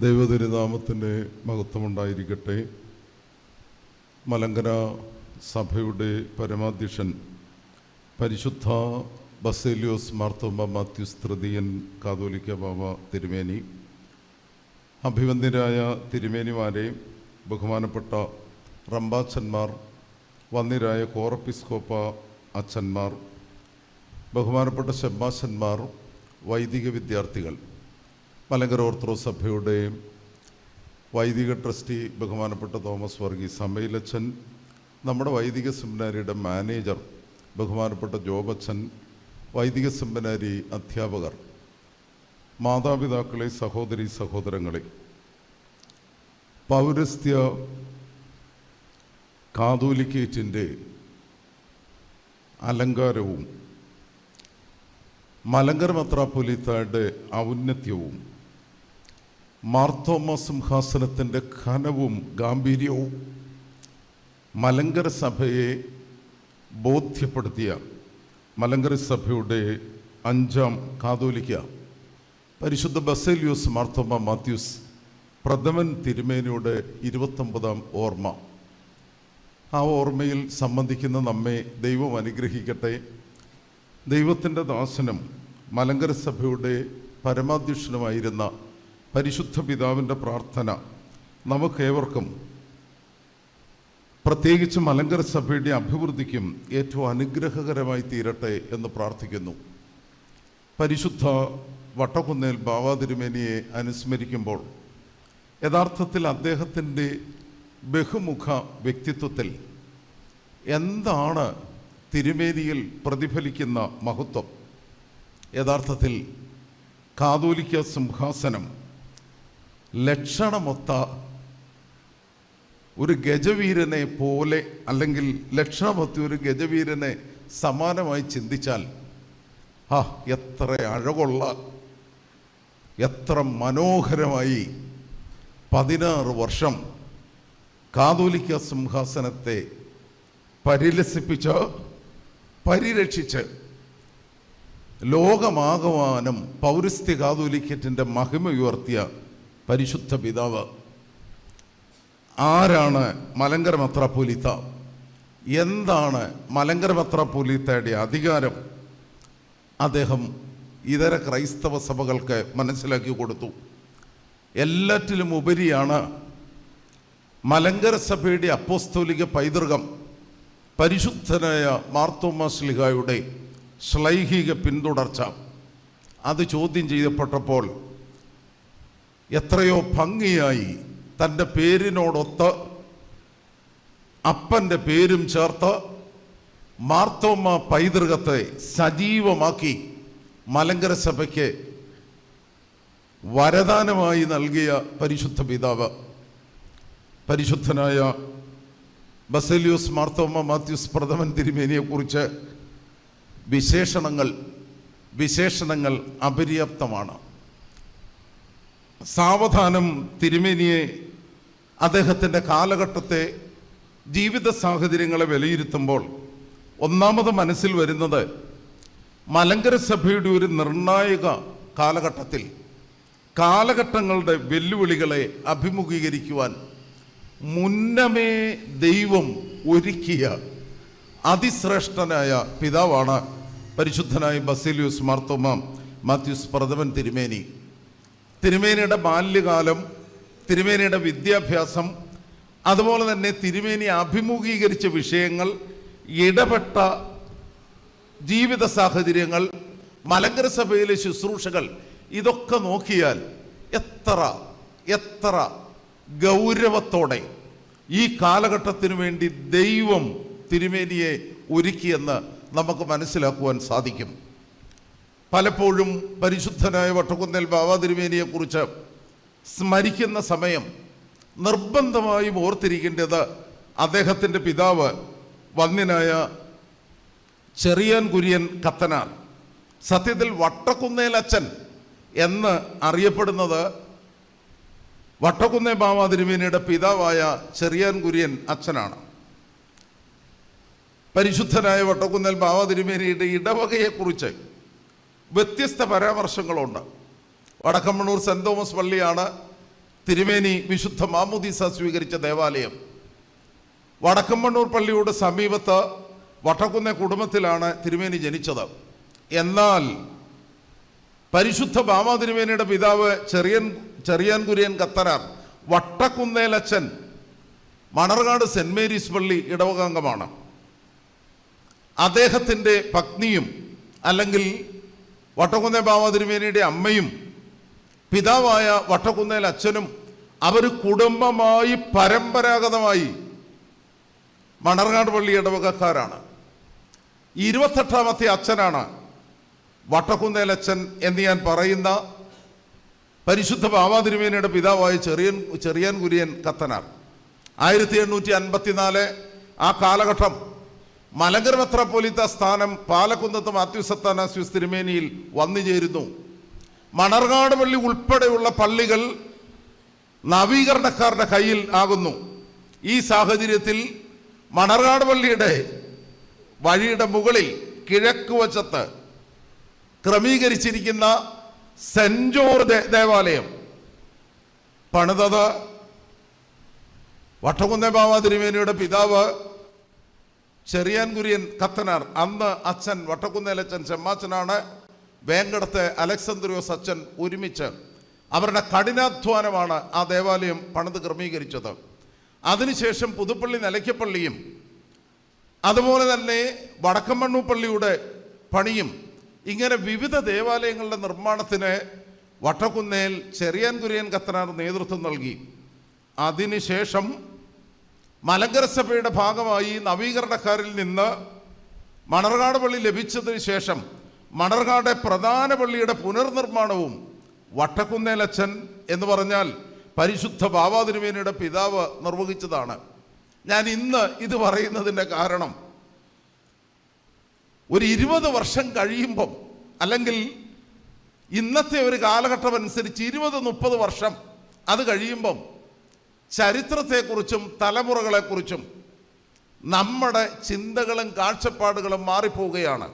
ദൈവതിരുനാമത്തിൻ്റെ മഹത്വമുണ്ടായിരിക്കട്ടെ. മലങ്കര സഭയുടെ പരമാധ്യക്ഷൻ പരിശുദ്ധ ബസേലിയോസ് മാർത്തോമാ മാത്യൂസ് തൃതീയൻ കാതോലിക്ക ബാവ തിരുമേനി, അഭിവന്ദ്യരായ തിരുമേനിമാരെ, ബഹുമാനപ്പെട്ട റമ്പാച്ചന്മാർ, വന്ദ്യരായ കോറപ്പിസ്കോപ്പ അച്ഛന്മാർ, ബഹുമാനപ്പെട്ട ശബ്ബാശന്മാർ, വൈദിക വിദ്യാർത്ഥികൾ, മലങ്കര ഓർത്തഡോക്സ് സഭയുടെ വൈദിക ട്രസ്റ്റി ബഹുമാനപ്പെട്ട തോമസ് വർഗീസ് അമ്മയിലച്ചൻ, നമ്മുടെ വൈദിക സെമിനാരിയുടെ മാനേജർ ബഹുമാനപ്പെട്ട ജോബച്ചൻ, വൈദിക സെമിനാരി അധ്യാപകർ, മാതാപിതാക്കളെ, സഹോദരി സഹോദരങ്ങളെ, പൗരസ്ത്യ കാതോലിക്കേറ്റിൻ്റെ അലങ്കാരവും മലങ്കര മെത്രാപ്പൊലീത്തായുടെ ഔന്നത്യവും മാർത്തോമാ സിംഹാസനത്തിൻ്റെ ഘനവും ഗാംഭീര്യവും മലങ്കര സഭയെ ബോധ്യപ്പെടുത്തിയ മലങ്കര സഭയുടെ 5ാം കാതോലിക്ക പരിശുദ്ധ ബസേലിയോസ് മാർത്തോമാ മാത്യൂസ് പ്രഥമൻ തിരുമേനിയുടെ 29ാം ഓർമ്മ. ആ ഓർമ്മയിൽ സംബന്ധിക്കുന്ന നമ്മെ ദൈവം അനുഗ്രഹിക്കട്ടെ. ദൈവത്തിൻ്റെ ദാസനും മലങ്കര സഭയുടെ പരമാധ്യക്ഷനുമായിരുന്ന പരിശുദ്ധ പിതാവിൻ്റെ പ്രാർത്ഥന നമുക്കേവർക്കും, പ്രത്യേകിച്ച് മലങ്കര സഭയുടെ അഭിവൃദ്ധിക്കും ഏറ്റവും അനുഗ്രഹകരമായി തീരട്ടെ എന്ന് പ്രാർത്ഥിക്കുന്നു. പരിശുദ്ധ വട്ടക്കുന്നേൽ ബാവ തിരുമേനിയെ അനുസ്മരിക്കുമ്പോൾ യഥാർത്ഥത്തിൽ അദ്ദേഹത്തിൻ്റെ ബഹുമുഖ വ്യക്തിത്വത്തിൽ എന്താണ് തിരുമേനിയിൽ പ്രതിഫലിക്കുന്ന മഹത്വം? യഥാർത്ഥത്തിൽ കാതോലിക്ക സിംഹാസനം ലക്ഷണമൊത്ത ഒരു ഗജവീരനെ പോലെ, അല്ലെങ്കിൽ ലക്ഷണമൊത്ത ഒരു ഗജവീരനെ സമാനമായി ചിന്തിച്ചാൽ, എത്ര അഴകുള്ള, എത്ര മനോഹരമായി 16 വർഷം കാതോലിക്ക സിംഹാസനത്തെ പരിരക്ഷിച്ച് ലോകമാകമാനം പൗരസ്ത്യ കാതോലിക്കറ്റിൻ്റെ മഹിമ ഉയർത്തിയ പരിശുദ്ധ പിതാവ്. ആരാണ് മലങ്കര മെത്രാപ്പൊലീത്ത? എന്താണ് മലങ്കര മെത്രാപ്പൊലീത്തയുടെ അധികാരം? അദ്ദേഹം ഇതര ക്രൈസ്തവ സഭകൾക്ക് മനസ്സിലാക്കി കൊടുത്തു. എല്ലാറ്റിലും ഉപരിയാണ് മലങ്കര സഭയുടെ അപ്പോസ്തോലിക പൈതൃകം പരിശുദ്ധനായ മാർത്തോമാ ശ്ലീഹായുടെ ശ്ലൈഹിക പിന്തുടർച്ച. അത് ചോദ്യം ചെയ്യപ്പെട്ടപ്പോൾ എത്രയോ ഭംഗിയായി തൻ്റെ പേരിനോടൊത്ത് അപ്പൻ്റെ പേരും ചേർത്ത് മാർത്തോമാ പൈതൃകത്തെ സജീവമാക്കി മലങ്കര സഭയ്ക്ക് വരദാനമായി നൽകിയ പരിശുദ്ധ പിതാവ്. പരിശുദ്ധനായ ബസേലിയോസ് മാർത്തോമാ മാത്യൂസ് പ്രഥമൻ തിരുമേനിയെക്കുറിച്ച് വിശേഷണങ്ങൾ അപര്യാപ്തമാണ്. സാവധാനം തിരുമേനിയെ, അദ്ദേഹത്തിൻ്റെ കാലഘട്ടത്തെ ജീവിത സാഹചര്യങ്ങളെ വിലയിരുത്തുമ്പോൾ ഒന്നാമത് മനസ്സിൽ വരുന്നത്, മലങ്കര സഭയുടെ ഒരു നിർണായക കാലഘട്ടത്തിൽ കാലഘട്ടങ്ങളുടെ വെല്ലുവിളികളെ അഭിമുഖീകരിക്കുവാൻ മുന്നമേ ദൈവം ഒരുക്കിയ അതിശ്രേഷ്ഠനായ പിതാവാണ് പരിശുദ്ധനായ ബസേലിയോസ് മാർത്തോമാ മാത്യൂസ് പ്രഥമൻ തിരുമേനി. തിരുമേനിയുടെ ബാല്യകാലം, തിരുമേനിയുടെ വിദ്യാഭ്യാസം, അതുപോലെ തന്നെ തിരുമേനി അഭിമുഖീകരിച്ച വിഷയങ്ങൾ, ഇടപെട്ട ജീവിത സാഹചര്യങ്ങൾ, മലങ്കര സഭയിലെ ശുശ്രൂഷകൾ, ഇതൊക്കെ നോക്കിയാൽ എത്ര ഗൗരവത്തോടെ ഈ കാലഘട്ടത്തിനു വേണ്ടി ദൈവം തിരുമേനിയെ ഒരുക്കിയെന്ന് നമുക്ക് മനസ്സിലാക്കുവാൻ സാധിക്കും. പലപ്പോഴും പരിശുദ്ധനായ വട്ടക്കുന്നേൽ ബാവ തിരുമേനിയെക്കുറിച്ച് സ്മരിക്കുന്ന സമയം നിർബന്ധമായും ഓർത്തിരിക്കേണ്ടത് അദ്ദേഹത്തിൻ്റെ പിതാവ് വന്ദ്യനായ ചെറിയാൻ കുര്യൻ കത്തനാർ. സത്യത്തിൽ വട്ടക്കുന്നേലച്ചൻ എന്ന് അറിയപ്പെടുന്നത് വട്ടക്കുന്നേൽ ബാവ തിരുമേനിയുടെ പിതാവായ ചെറിയാൻ കുര്യൻ അച്ഛനാണ്. പരിശുദ്ധനായ വട്ടക്കുന്നേൽ ബാവ തിരുമേനിയുടെ ഇടവകയെക്കുറിച്ച് വ്യത്യസ്ത പരാമർശങ്ങളുണ്ട്. വടക്കമ്മണ്ണൂർ സെൻറ് തോമസ് പള്ളിയാണ് തിരുമേനി വിശുദ്ധ മാമോദീസ സ്വീകരിച്ച ദേവാലയം. വടക്കമ്മണ്ണൂർ പള്ളിയോട് സമീപത്ത് വട്ടക്കുന്നേ കുടുംബത്തിലാണ് തിരുമേനി ജനിച്ചത്. എന്നാൽ പരിശുദ്ധ ബാവ തിരുമേനിയുടെ പിതാവ് ചെറിയാൻ കുര്യൻ കത്തനാർ വട്ടക്കുന്നേലച്ചൻ മണർകാട് സെന്റ് മേരീസ് പള്ളി ഇടവകാംഗമാണ്. അദ്ദേഹത്തിൻ്റെ പത്നിയും അല്ലെങ്കിൽ വട്ടക്കുന്നേ ബാവ തിരുമേനിയുടെ അമ്മയും പിതാവായ വട്ടക്കുന്നേൽ അച്ഛനും അവർ കുടുംബമായി പരമ്പരാഗതമായി മണർകാട് പള്ളി ഇടവകക്കാരാണ്. 28ാമത്തെ അച്ഛനാണ് വട്ടക്കുന്നേലച്ഛൻ എന്ന് ഞാൻ പറയുന്ന പരിശുദ്ധ ബാവ തിരുമേനിയുടെ പിതാവായ ചെറിയാൻ കുര്യൻ കത്തനാർ. 1854 ആ കാലഘട്ടം മലങ്കര മെത്രാപ്പോലീത്ത സ്ഥാനം പാലക്കുന്നത്ത് മാത്യൂസ് അത്താനാസ്യൂസ് തിരുമേനിയിൽ വന്നു ചേരുന്നു. മണർകാട് പള്ളി ഉൾപ്പെടെയുള്ള പള്ളികൾ നവീകരണക്കാരുടെ കയ്യിൽ ആകുന്നു. ഈ സാഹചര്യത്തിൽ മണർകാട് പള്ളിയുടെ വഴിയുടെ മുകളിൽ കിഴക്ക് വശത്ത് ക്രമീകരിച്ചിരിക്കുന്ന സെന്റ് ജോർജ് ദേവാലയം പണിതത് വട്ടക്കുന്നേ ബാവ തിരുമേനിയുടെ പിതാവ് ചെറിയാൻ കുര്യൻ കത്തനാർ, അന്ന് അച്ഛൻ വട്ടക്കുന്നേലച്ഛൻ ചെമ്മാച്ചനാണ്, വേങ്കടത്തെ അലക്സന്ദ്രിയോസ് അച്ഛൻ ഒരുമിച്ച് അവരുടെ കഠിനാധ്വാനമാണ് ആ ദേവാലയം പണിത് ക്രമീകരിച്ചത്. അതിനുശേഷം പുതുപ്പള്ളി നിലയ്ക്കപ്പള്ളിയും അതുപോലെ തന്നെ വടക്കമ്മണ്ണൂർ പള്ളിയുടെ പണിയും, ഇങ്ങനെ വിവിധ ദേവാലയങ്ങളുടെ നിർമ്മാണത്തിന് വട്ടക്കുന്നേൽ ചെറിയാൻ കുര്യൻ കത്തനാർ നേതൃത്വം നൽകി. അതിനുശേഷം മലങ്കര സഭയുടെ ഭാഗമായി നവീകരണക്കാരിൽ നിന്ന് മണർകാട് പള്ളി ലഭിച്ചതിന് ശേഷം മണർകാട് പ്രധാന പള്ളിയുടെ പുനർനിർമ്മാണവും വട്ടക്കുന്നേലച്ഛൻ എന്ന് പറഞ്ഞാൽ പരിശുദ്ധ ബാവ തിരുമേനിയുടെ പിതാവ് നിർവഹിച്ചതാണ്. ഞാൻ ഇന്ന് ഇത് പറയുന്നതിൻ്റെ കാരണം, ഒരു 20 വർഷം കഴിയുമ്പം അല്ലെങ്കിൽ ഇന്നത്തെ ഒരു കാലഘട്ടം അനുസരിച്ച് 20-30 വർഷം അത് കഴിയുമ്പം ചരിത്രത്തെക്കുറിച്ചും തലമുറകളെക്കുറിച്ചും നമ്മുടെ ചിന്തകളും കാഴ്ചപ്പാടുകളും മാറിപ്പോവുകയാണ്.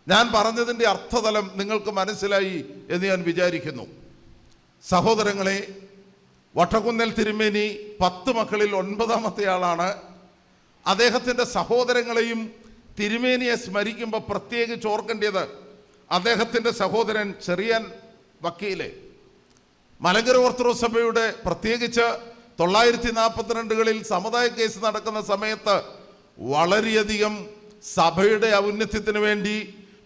ഞാൻ പറഞ്ഞതിൻ്റെ അർത്ഥതലം നിങ്ങൾക്ക് മനസ്സിലായി എന്ന് ഞാൻ വിചാരിക്കുന്നു. സഹോദരങ്ങളെ, വട്ടക്കുന്നേൽ തിരുമേനി 10 മക്കളിൽ 9ാമത്തെ ആളാണ്. അദ്ദേഹത്തിൻ്റെ സഹോദരങ്ങളെയും തിരുമേനിയെ സ്മരിക്കുമ്പോൾ പ്രത്യേകിച്ച് ഓർക്കേണ്ടത് അദ്ദേഹത്തിൻ്റെ സഹോദരൻ ചെറിയാൻ വക്കീല് മലങ്കര ഓർത്തഡോക്സ് സഭയുടെ പ്രത്യേകിച്ച് 942കളിൽ സമുദായ കേസ് നടക്കുന്ന സമയത്ത് വളരെയധികം സഭയുടെ ഔന്നത്യത്തിന് വേണ്ടി,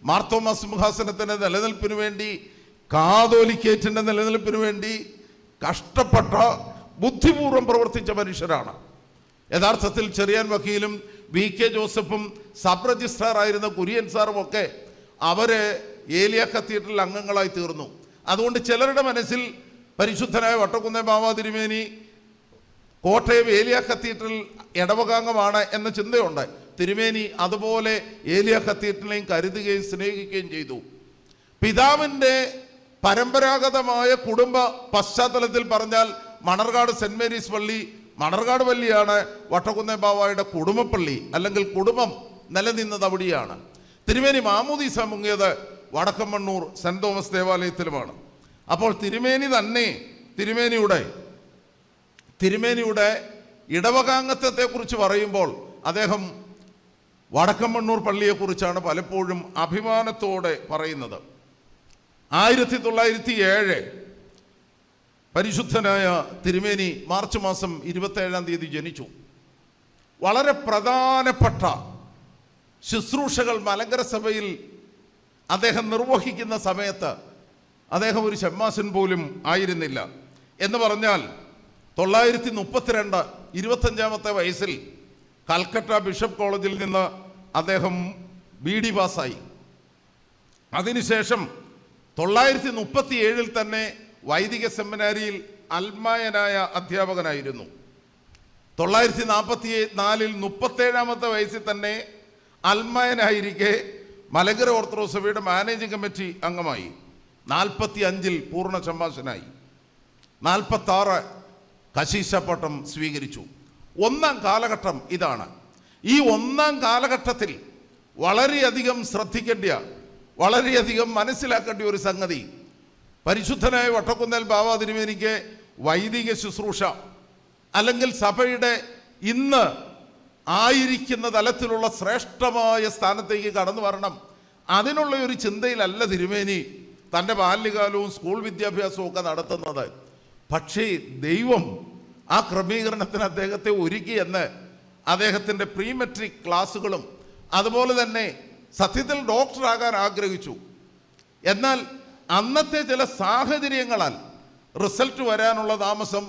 മാർത്തോമാ സിംഹാസനത്തിൻ്റെ നിലനിൽപ്പിന് വേണ്ടി, കാതോലിക്കേറ്റിൻ്റെ നിലനിൽപ്പിന് വേണ്ടി കഷ്ടപ്പെട്ട ബുദ്ധിപൂർവ്വം പ്രവർത്തിച്ച മനുഷ്യരാണ്. യഥാർത്ഥത്തിൽ ചെറിയാൻ വക്കീലും VK ജോസഫും സബ് രജിസ്ട്രാർ ആയിരുന്ന കുര്യൻ സാറും ഒക്കെ അവരെ ഏലിയ കത്തീഡ്രൽ അംഗങ്ങളായി തീർന്നു. അതുകൊണ്ട് ചിലരുടെ മനസ്സിൽ പരിശുദ്ധനായ വട്ടക്കുന്നേ ബാവ തിരുമേനി കോട്ടയം ഏലിയ കത്തീഡ്രൽ ഇടവകാംഗമാണ് എന്ന ചിന്തയുണ്ട്. തിരുമേനി അതുപോലെ ഏലിയ കത്തീഡ്രലിനെയും കരുതുകയും സ്നേഹിക്കുകയും ചെയ്തു. പിതാവിൻ്റെ പരമ്പരാഗതമായ കുടുംബ പശ്ചാത്തലത്തിൽ പറഞ്ഞാൽ മണർകാട് സെന്റ് മേരീസ് പള്ളി, മണർകാട് പള്ളിയാണ് വട്ടക്കുന്നേ ബാവയുടെ കുടുംബപ്പള്ളി, അല്ലെങ്കിൽ കുടുംബം നിലനിന്നത് അവിടെയാണ്. തിരുമേനി മാമോദീസ മുങ്ങിയത് വടക്കമ്മണ്ണൂർ സെന്റ് തോമസ് ദേവാലയത്തിലുമാണ്. അപ്പോൾ തിരുമേനി തന്നെ തിരുമേനിയുടെ ഇടവകാംഗത്വത്തെക്കുറിച്ച് പറയുമ്പോൾ അദ്ദേഹം വടക്കമ്മണ്ണൂർ പള്ളിയെക്കുറിച്ചാണ് പലപ്പോഴും അഭിമാനത്തോടെ പറയുന്നത്. 1907 പരിശുദ്ധനായ തിരുമേനി മാർച്ച് മാസം 27-ാം തീയതി ജനിച്ചു. വളരെ പ്രധാനപ്പെട്ട ശുശ്രൂഷകൾ മലങ്കര സഭയിൽ അദ്ദേഹം നിർവഹിക്കുന്ന സമയത്ത് അദ്ദേഹം ഒരു ഷമ്മാസൻ പോലും ആയിരുന്നില്ല. എന്ന് പറഞ്ഞാൽ 932 25ാമത്തെ വയസ്സിൽ കൽക്കട്ട ബിഷപ്പ് കോളേജിൽ നിന്ന് അദ്ദേഹം BD പാസ്സായി. അതിനുശേഷം 937 തന്നെ വൈദിക സെമിനാരിയിൽ അൽമായനായ അധ്യാപകനായിരുന്നു. 944 37ാമത്തെ വയസ്സിൽ തന്നെ അൽമായനായിരിക്കെ മലങ്കര ഓർത്തഡോക്സ് സഭയുടെ മാനേജിംഗ് കമ്മിറ്റി അംഗമായി. 45 പൂർണ്ണ ഷമ്മാസനായി. 46 കശീശപ്പട്ടം സ്വീകരിച്ചു. 1-ാം കാലഘട്ടം ഇതാണ്. ഈ 1-ാം കാലഘട്ടത്തിൽ വളരെയധികം ശ്രദ്ധിക്കേണ്ട, വളരെയധികം മനസ്സിലാക്കേണ്ട ഒരു സംഗതി, പരിശുദ്ധനായ വട്ടക്കുന്നേൽ ബാവ തിരുമേനിക്ക് വൈദിക ശുശ്രൂഷ അല്ലെങ്കിൽ സഭയുടെ ഇന്ന് ആയിരിക്കുന്ന തലത്തിലുള്ള ശ്രേഷ്ഠമായ സ്ഥാനത്തേക്ക് കടന്നു വരണം, അതിനുള്ള ഒരു ചിന്തയിലല്ല തിരുമേനി തൻ്റെ ബാല്യകാലവും സ്കൂൾ വിദ്യാഭ്യാസവും ഒക്കെ നടത്തുന്നത്. പക്ഷേ ദൈവം ആ ക്രമീകരണത്തിന് അദ്ദേഹത്തെ ഒരുക്കിയെന്ന് അദ്ദേഹത്തിൻ്റെ പ്രീ മെട്രിക് ക്ലാസ്സുകളും അതുപോലെ തന്നെ സത്യത്തിൽ ഡോക്ടറാകാൻ ആഗ്രഹിച്ചു. എന്നാൽ അന്നത്തെ ചില സാഹചര്യങ്ങളാൽ റിസൾട്ട് വരാനുള്ള താമസം,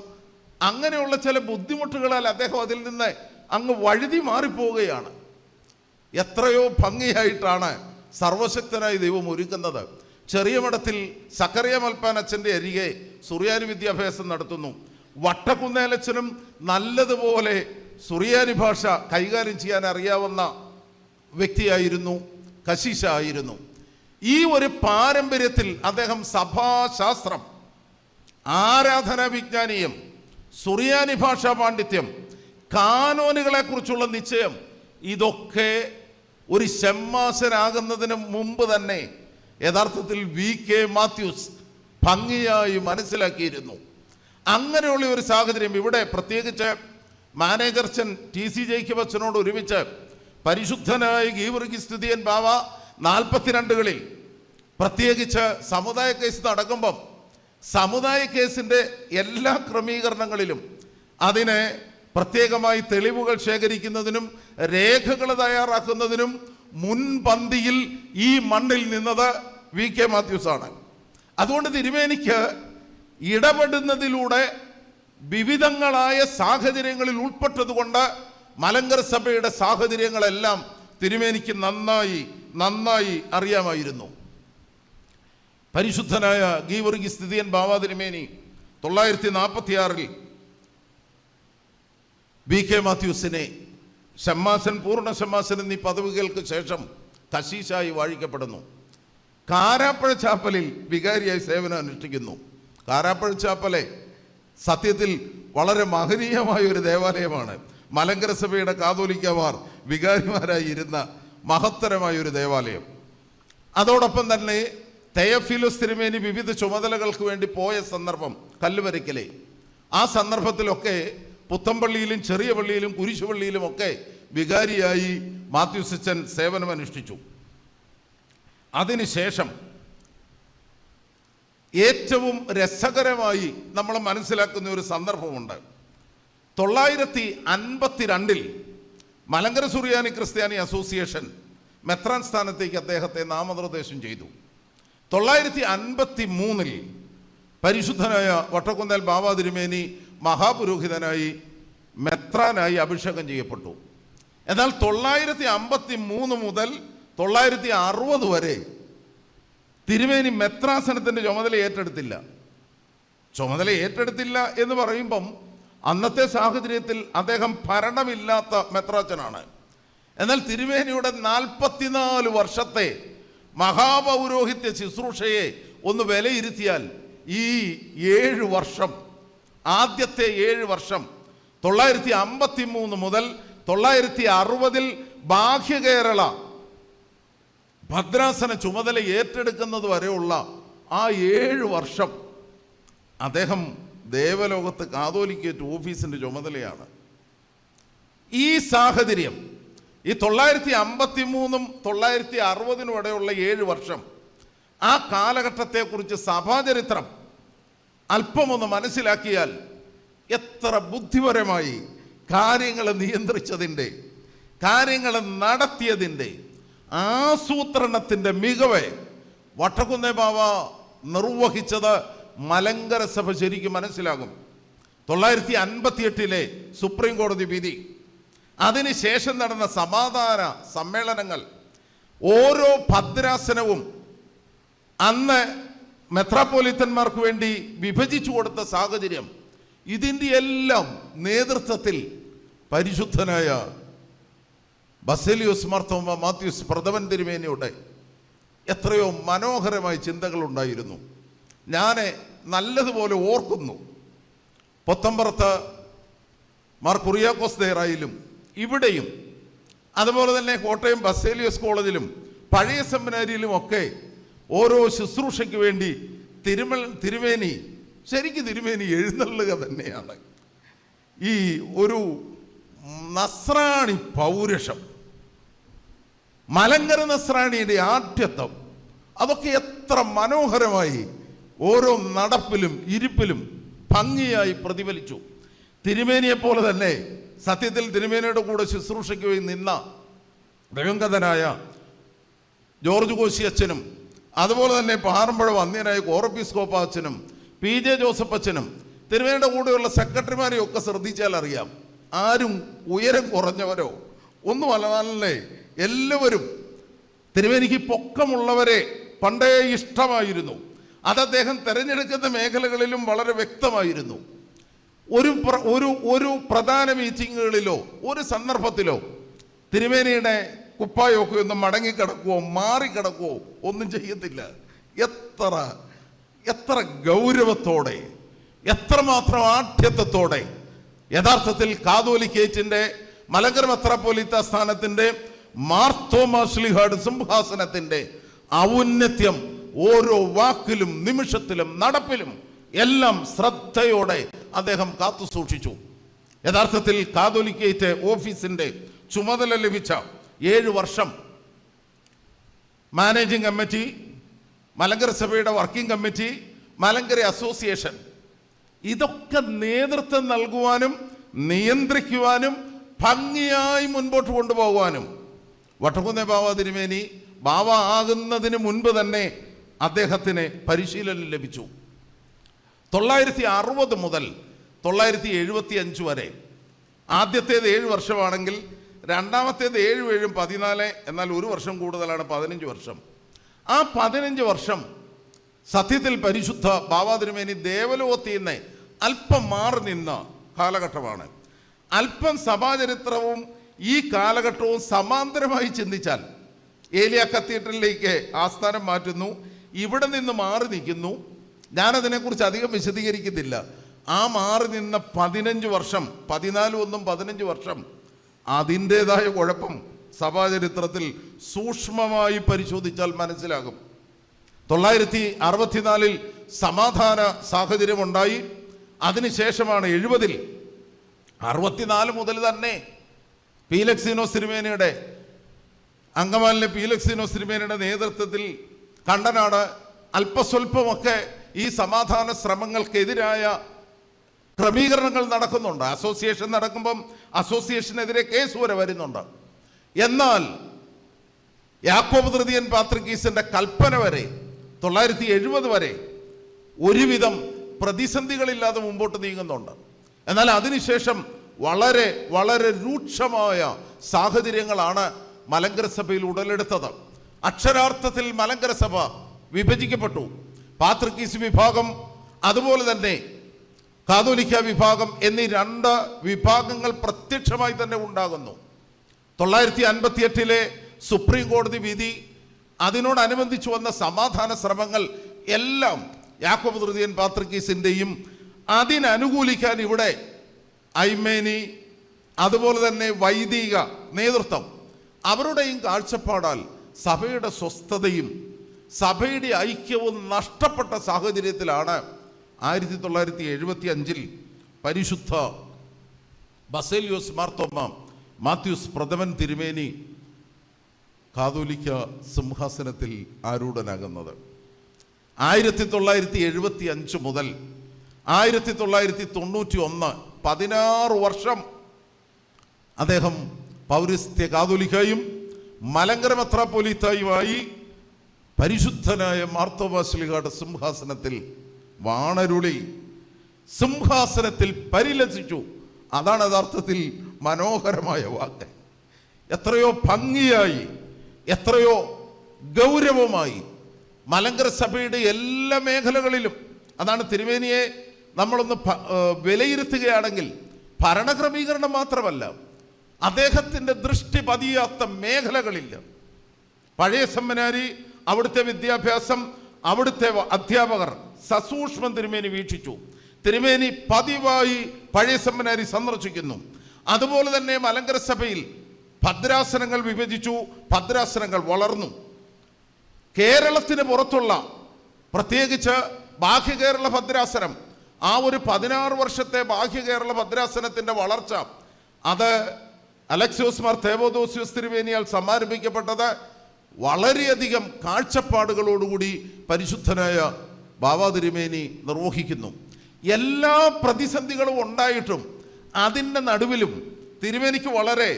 അങ്ങനെയുള്ള ചില ബുദ്ധിമുട്ടുകളാൽ അദ്ദേഹം അതിൽ നിന്ന് അങ്ങ് വഴുതി മാറിപ്പോവുകയാണ്. എത്രയോ ഭംഗിയായിട്ടാണ് സർവശക്തനായി ദൈവം ഒരുക്കുന്നത്. ചെറിയ മഠത്തിൽ സക്കറിയ മൽപ്പാനച്ഛൻ്റെ അരികെ സുറിയാനി വിദ്യാഭ്യാസം നടത്തുന്നു. വട്ടക്കുന്നേലച്ഛനും നല്ലതുപോലെ സുറിയാനി ഭാഷ കൈകാര്യം ചെയ്യാൻ അറിയാവുന്ന വ്യക്തിയായിരുന്നു, കശീശായിരുന്നു. ഈ ഒരു പാരമ്പര്യത്തിൽ അദ്ദേഹം സഭാശാസ്ത്രം, ആരാധനാ വിജ്ഞാനീയം, സുറിയാനി ഭാഷാ പാണ്ഡിത്യം, കാനോനുകളെ കുറിച്ചുള്ള നിശ്ചയം, ഇതൊക്കെ ഒരു ശമ്മാസനാകുന്നതിന് മുമ്പ് തന്നെ യഥാർത്ഥത്തിൽ VK മാത്യൂസ് ഭംഗിയായി മനസ്സിലാക്കിയിരുന്നു. അങ്ങനെയുള്ള ഒരു സാഹചര്യം ഇവിടെ പ്രത്യേകിച്ച് മാനേജർച്ചൻ TC ജേക്കബ് അച്ഛനോട് ഒരുമിച്ച് പരിശുദ്ധനായ ഗീവർഗീസ് തുതിയൻ ബാവ 42കളിൽ പ്രത്യേകിച്ച് സമുദായ കേസ് നടക്കുമ്പം സമുദായ കേസിൻ്റെ എല്ലാ ക്രമീകരണങ്ങളിലും അതിനെ പ്രത്യേകമായി തെളിവുകൾ ശേഖരിക്കുന്നതിനും രേഖകൾ തയ്യാറാക്കുന്നതിനും മുൻപന്തിയിൽ ഈ മണ്ണിൽ നിന്നത് VK മാത്യൂസാണ്. അതുകൊണ്ട് തിരുമേനിക്ക് ഇടപെടുന്നതിലൂടെ വിവിധങ്ങളായ സാഹചര്യങ്ങളിൽ ഉൾപ്പെട്ടതുകൊണ്ട് മലങ്കര സഭയുടെ സാഹചര്യങ്ങളെല്ലാം തിരുമേനിക്ക് നന്നായി അറിയാമായിരുന്നു. പരിശുദ്ധനായ ഗീവർഗീസ് തുതിയൻ ബാവ തിരുമേനി 946 VK മാത്യൂസിനെ ഷമ്മാസൻ, പൂർണ്ണ ഷമ്മാസൻ എന്നീ പദവികൾക്ക് ശേഷം കശീശായി വാഴിക്കപ്പെടുന്നു. കാരാപ്പഴ ചാപ്പലിൽ വികാരിയായി സേവനം അനുഷ്ഠിക്കുന്നു. കാരാപ്പഴ ചാപ്പലെ സത്യത്തിൽ വളരെ മഹനീയമായ ഒരു ദേവാലയമാണ്. മലങ്കര സഭയുടെ കാതോലിക്കമാർ വികാരിമാരായി ഇരുന്ന മഹത്തരമായ ഒരു ദേവാലയം. അതോടൊപ്പം തന്നെ തെയഫിലോസ് തിരുമേനി വിവിധ ചുമതലകൾക്ക് വേണ്ടി പോയ സന്ദർഭം കല്ലുവരയ്ക്കലെ, ആ സന്ദർഭത്തിലൊക്കെ പുത്തമ്പള്ളിയിലും ചെറിയ പള്ളിയിലും കുരിശുപള്ളിയിലും ഒക്കെ വികാരിയായി മാത്യൂസ് അച്ഛൻ സേവനമനുഷ്ഠിച്ചു. അതിനുശേഷം ഏറ്റവും രസകരമായി നമ്മൾ മനസ്സിലാക്കുന്ന ഒരു സന്ദർഭമുണ്ട്. 952 മലങ്കര സുറിയാനി ക്രിസ്ത്യാനി അസോസിയേഷൻ മെത്രാൻ സ്ഥാനത്തേക്ക് അദ്ദേഹത്തെ നാമനിർദ്ദേശം ചെയ്തു. 953 പരിശുദ്ധനായ വട്ടക്കുന്നേൽ ബാവ തിരുമേനി മഹാപുരോഹിതനായി മെത്രാനായി അഭിഷേകം ചെയ്യപ്പെട്ടു. എന്നാൽ 953 മുതൽ 960 വരെ തിരുമേനി മെത്രാസനത്തിൻ്റെ ചുമതല ഏറ്റെടുത്തില്ല എന്ന് പറയുമ്പം അന്നത്തെ സാഹചര്യത്തിൽ അദ്ദേഹം ഭരണമില്ലാത്ത മെത്രാച്ചനാണ്. എന്നാൽ തിരുമേനിയുടെ 44 വർഷത്തെ മഹാപൗരോഹിത്യ ശുശ്രൂഷയെ ഒന്ന് വിലയിരുത്തിയാൽ ഈ 7 വർഷം, ആദ്യത്തെ 7 വർഷം 953 മുതൽ 960 ബാഹ്യ കേരള ഭദ്രാസന ചുമതല ഏറ്റെടുക്കുന്നത് വരെയുള്ള ആ 7 വർഷം അദ്ദേഹം ദേവലോകത്ത് കാതോലിക്കേറ്റ് ഓഫീസിൻ്റെ ചുമതലയാണ്. ഈ സാഹചര്യം ഈ 953 960 ഇടയുള്ള 7 വർഷം, ആ കാലഘട്ടത്തെക്കുറിച്ച് സഭാചരിത്രം അല്പമൊന്ന് മനസ്സിലാക്കിയാൽ എത്ര ബുദ്ധിപരമായി കാര്യങ്ങൾ നിയന്ത്രിച്ചതിൻ്റെ, കാര്യങ്ങൾ നടത്തിയതിൻ്റെ ആസൂത്രണത്തിൻ്റെ മികവ് വട്ടക്കുന്നേ ബാവ നിർവഹിച്ചത് മലങ്കര സഭ ശരിക്കും മനസ്സിലാകും. 958 സുപ്രീം കോടതി വിധി, അതിനുശേഷം നടന്ന സമാധാന സമ്മേളനങ്ങൾ, ഓരോ ഭദ്രാസനവും അന്ന് മെത്രാപ്പോലിത്തന്മാർക്ക് വേണ്ടി വിഭജിച്ചു കൊടുത്ത സാഹചര്യം, ഇതിൻ്റെ എല്ലാം നേതൃത്വത്തിൽ പരിശുദ്ധനായ ബസേലിയോസ് മാർത്തോമാ മാത്യൂസ് പ്രഥമൻ തിരുമേനിയുടെ എത്രയോ മനോഹരമായ ചിന്തകളുണ്ടായിരുന്നു. ഞാൻ നല്ലതുപോലെ ഓർക്കുന്നു. പൊത്തമ്പുറത്ത് മാർ കുറിയാക്കോസ് ദേറായിലും ഇവിടെയും അതുപോലെ തന്നെ കോട്ടയം ബസേലിയോസ് കോളേജിലും പഴയ സെമിനാരിയിലും ഒക്കെ ഓരോ ശുശ്രൂഷയ്ക്ക് വേണ്ടി തിരുമേനി ശരിക്കും തിരുമേനി എഴുന്നള്ളുക തന്നെയാണ്. ഈ ഒരു നസ്രാണി പൗരുഷം, മലങ്കര നസ്രാണിയുടെ ആഢ്യത്വം, അതൊക്കെ എത്ര മനോഹരമായി ഓരോ നടപ്പിലും ഇരിപ്പിലും ഭംഗിയായി പ്രതിഫലിച്ചു. തിരുമേനിയെപ്പോലെ തന്നെ സത്യത്തിൽ തിരുമേനിയുടെ കൂടെ ശുശ്രൂഷയ്ക്ക് പോയി നിന്ന ദിവംഗതനായ ജോർജ് കോശി അച്ഛനും അതുപോലെ തന്നെ പാറമ്പുഴ വന്ധ്യനായ കോറപ്പീസ്കോപ്പ അച്ഛനും PJ ജോസഫ് അച്ഛനും തിരുമേനിയുടെ കൂടെയുള്ള സെക്രട്ടറിമാരെയും ഒക്കെ ശ്രദ്ധിച്ചാൽ അറിയാം, ആരും ഉയരം കുറഞ്ഞവരോ ഒന്നുമല്ലേ. എല്ലാവരും തിരുമേനിക്ക് പൊക്കമുള്ളവരെ പണ്ടേ ഇഷ്ടമായിരുന്നു. അത് അദ്ദേഹം തിരഞ്ഞെടുക്കുന്ന മേഖലകളിലും വളരെ വ്യക്തമായിരുന്നു. ഒരു പ്രധാന മീറ്റിങ്ങുകളിലോ ഒരു സന്ദർഭത്തിലോ തിരുമേനിയുടെ കുപ്പായൊക്കെ ഒന്ന് മടങ്ങിക്കിടക്കുവോ മാറിക്കിടക്കുവോ ഒന്നും ചെയ്യത്തില്ല. എത്ര ഗൗരവത്തോടെ, എത്രമാത്രം ആഢ്യത്വത്തോടെ യഥാർത്ഥത്തിൽ കാതോലിക്കേറ്റിൻ്റെ മലങ്കര മെത്രാപ്പോലീത്ത സ്ഥാനത്തിൻ്റെ മാർത്തോമാ ശ്ലീഹായുടെ സിംഹാസനത്തിൻ്റെ ഔന്നത്യം ഓരോ വാക്കിലും നിമിഷത്തിലും നടപ്പിലും എല്ലാം ശ്രദ്ധയോടെ അദ്ദേഹം കാത്തു സൂക്ഷിച്ചു. യഥാർത്ഥത്തിൽ കാതോലിക്കേറ്റ് ഓഫീസിൻ്റെ ചുമതല ലഭിച്ച 7 വർഷം മാനേജിംഗ് കമ്മിറ്റി, മലങ്കര സഭയുടെ വർക്കിംഗ് കമ്മിറ്റി, മലങ്കര അസോസിയേഷൻ, ഇതൊക്കെ നേതൃത്വം നൽകുവാനും നിയന്ത്രിക്കുവാനും ഭംഗിയായി മുൻപോട്ട് കൊണ്ടുപോകുവാനും വട്ടക്കുന്നേ ബാവ തിരുമേനി ബാവ ആകുന്നതിന് മുൻപ് തന്നെ അദ്ദേഹത്തിന് പരിശീലനം ലഭിച്ചു. 960 മുതൽ 975 വരെ, ആദ്യത്തേത് 7 വർഷമാണെങ്കിൽ രണ്ടാമത്തേത് 7, 7, 14, എന്നാൽ ഒരു വർഷം കൂടുതലാണ് 15 വർഷം. ആ 15 വർഷം സത്യത്തിൽ പരിശുദ്ധ ബാവാ തിരുമേനി ദേവലോകത്തിൽ നിന്ന് അല്പം മാറി നിന്ന കാലഘട്ടമാണ്. അല്പം സഭാചരിത്രവും ഈ കാലഘട്ടവും സമാന്തരമായി ചിന്തിച്ചാൽ ഏലിയ കത്തീഡ്രലിലേക്ക് ആസ്ഥാനം മാറ്റുന്നു, ഇവിടെ നിന്ന് മാറി നിൽക്കുന്നു. ഞാനതിനെക്കുറിച്ച് അധികം വിശദീകരിക്കുന്നില്ല. ആ മാറി നിന്ന 15 വർഷം, 14 15 വർഷം, അതിൻ്റെതായ കുഴപ്പം സഭാചരിത്രത്തിൽ സൂക്ഷ്മമായി പരിശോധിച്ചാൽ മനസ്സിലാകും. 964 സമാധാന സാഹചര്യമുണ്ടായി. അതിനുശേഷമാണ് 70 64 മുതൽ തന്നെ പീലക്സീനോസ് തിരുമേനിയുടെ, അങ്കമാലിലെ പീലക്സീനോസ് തിരുമേനിയുടെ നേതൃത്വത്തിൽ കണ്ടനാട് അല്പസ്വല്പമൊക്കെ ഈ സമാധാന ശ്രമങ്ങൾക്കെതിരായ ക്രമീകരണങ്ങൾ നടക്കുന്നുണ്ട്. അസോസിയേഷൻ നടക്കുമ്പം അസോസിയേഷനെതിരെ കേസ് വരെ വരുന്നുണ്ട്. എന്നാൽ യാക്കോബ് തൃതീയൻ പാത്രിക്കീസിന്റെ കൽപ്പന വരെ 970 വരെ ഒരുവിധം പ്രതിസന്ധികളില്ലാതെ മുമ്പോട്ട് നീങ്ങുന്നുണ്ട്. എന്നാൽ അതിനുശേഷം വളരെ വളരെ രൂക്ഷമായ സാഹചര്യങ്ങളാണ് മലങ്കര സഭയിൽ ഉടലെടുത്തത്. അക്ഷരാർത്ഥത്തിൽ മലങ്കര സഭ വിഭജിക്കപ്പെട്ടു. പാത്രിക്കീസ് വിഭാഗം അതുപോലെ തന്നെ കാതോലിക്ക വിഭാഗം എന്നീ 2 വിഭാഗങ്ങൾ പ്രത്യക്ഷമായി തന്നെ ഉണ്ടാകുന്നു. 958 സുപ്രീം കോടതി വിധി, അതിനോടനുബന്ധിച്ച് വന്ന സമാധാന ശ്രമങ്ങൾ എല്ലാം യാക്കോബ് തൃതീയൻ പാത്രിക്കീസിൻ്റെയും അതിനനുകൂലിക്കാൻ ഇവിടെ ഐമേനി അതുപോലെ തന്നെ വൈദിക നേതൃത്വം അവരുടെയും കാഴ്ചപ്പാടാൽ സഭയുടെ സ്വസ്ഥതയും സഭയുടെ ഐക്യവും നഷ്ടപ്പെട്ട സാഹചര്യത്തിലാണ് 1975 പരിശുദ്ധ ബസേലിയോസ് മാർത്തോമ്മ മാത്യൂസ് പ്രഥമൻ തിരുമേനി കാതോലിക്ക സിംഹാസനത്തിൽ ആരൂഢനാകുന്നത്. 1975 മുതൽ 1991 16 വർഷം അദ്ദേഹം പൗരസ്ത്യ കാതോലിക്കായും മലങ്കര മെത്രാപ്പോലീത്തായുമായി പരിശുദ്ധനായ മാർത്തോമാ ശ്ലീഹായുടെ സിംഹാസനത്തിൽ വാണരുളി, സിംഹാസനത്തിൽ പരിലസിച്ചു. അതാണ് യഥാർത്ഥത്തിൽ മനോഹരമായ വാക്ക്. എത്രയോ ഭംഗിയായി, എത്രയോ ഗൗരവമായി മലങ്കര സഭയുടെ എല്ലാ മേഖലകളിലും, അതാണ് തിരുമേനിയെ നമ്മളൊന്ന് വിലയിരുത്തുകയാണെങ്കിൽ ഭരണക്രമീകരണം മാത്രമല്ല, അദ്ദേഹത്തിൻ്റെ ദൃഷ്ടി പതിയാത്ത മേഖലകളില്ല. പഴയ സെമിനാരി, അവിടുത്തെ വിദ്യാഭ്യാസം, അവിടുത്തെ അധ്യാപകർ സസൂക്ഷ്മം തിരുമേനി വീക്ഷിച്ചു. തിരുമേനി പതിവായി പഴയ സെമിനാരി സന്ദർശിക്കുന്നു. അതുപോലെ തന്നെ മലങ്കര സഭയിൽ ഭദ്രാസനങ്ങൾ വിഭജിച്ചു, ഭദ്രാസനങ്ങൾ വളർന്നു. കേരളത്തിന് പുറത്തുള്ള, പ്രത്യേകിച്ച് ബാഹ്യ കേരള ഭദ്രാസനം ആ ഒരു 16 വർഷത്തെ ബാഹ്യ കേരള ഭദ്രാസനത്തിൻ്റെ വളർച്ച, അത് അലക്സിയോസ് മാർ തേവോദോസിയോസ് തിരുമേനിയാൽ സമാരംഭിക്കപ്പെട്ടത് വളരെയധികം കാഴ്ചപ്പാടുകളോടുകൂടി പരിശുദ്ധനായ ബാവ തിരുമേനി നിർവഹിക്കുന്നു. എല്ലാ പ്രതിസന്ധികളും ഉണ്ടായിട്ടും അതിൻ്റെ നടുവിലും തിരുമേനിക്ക് വളരെ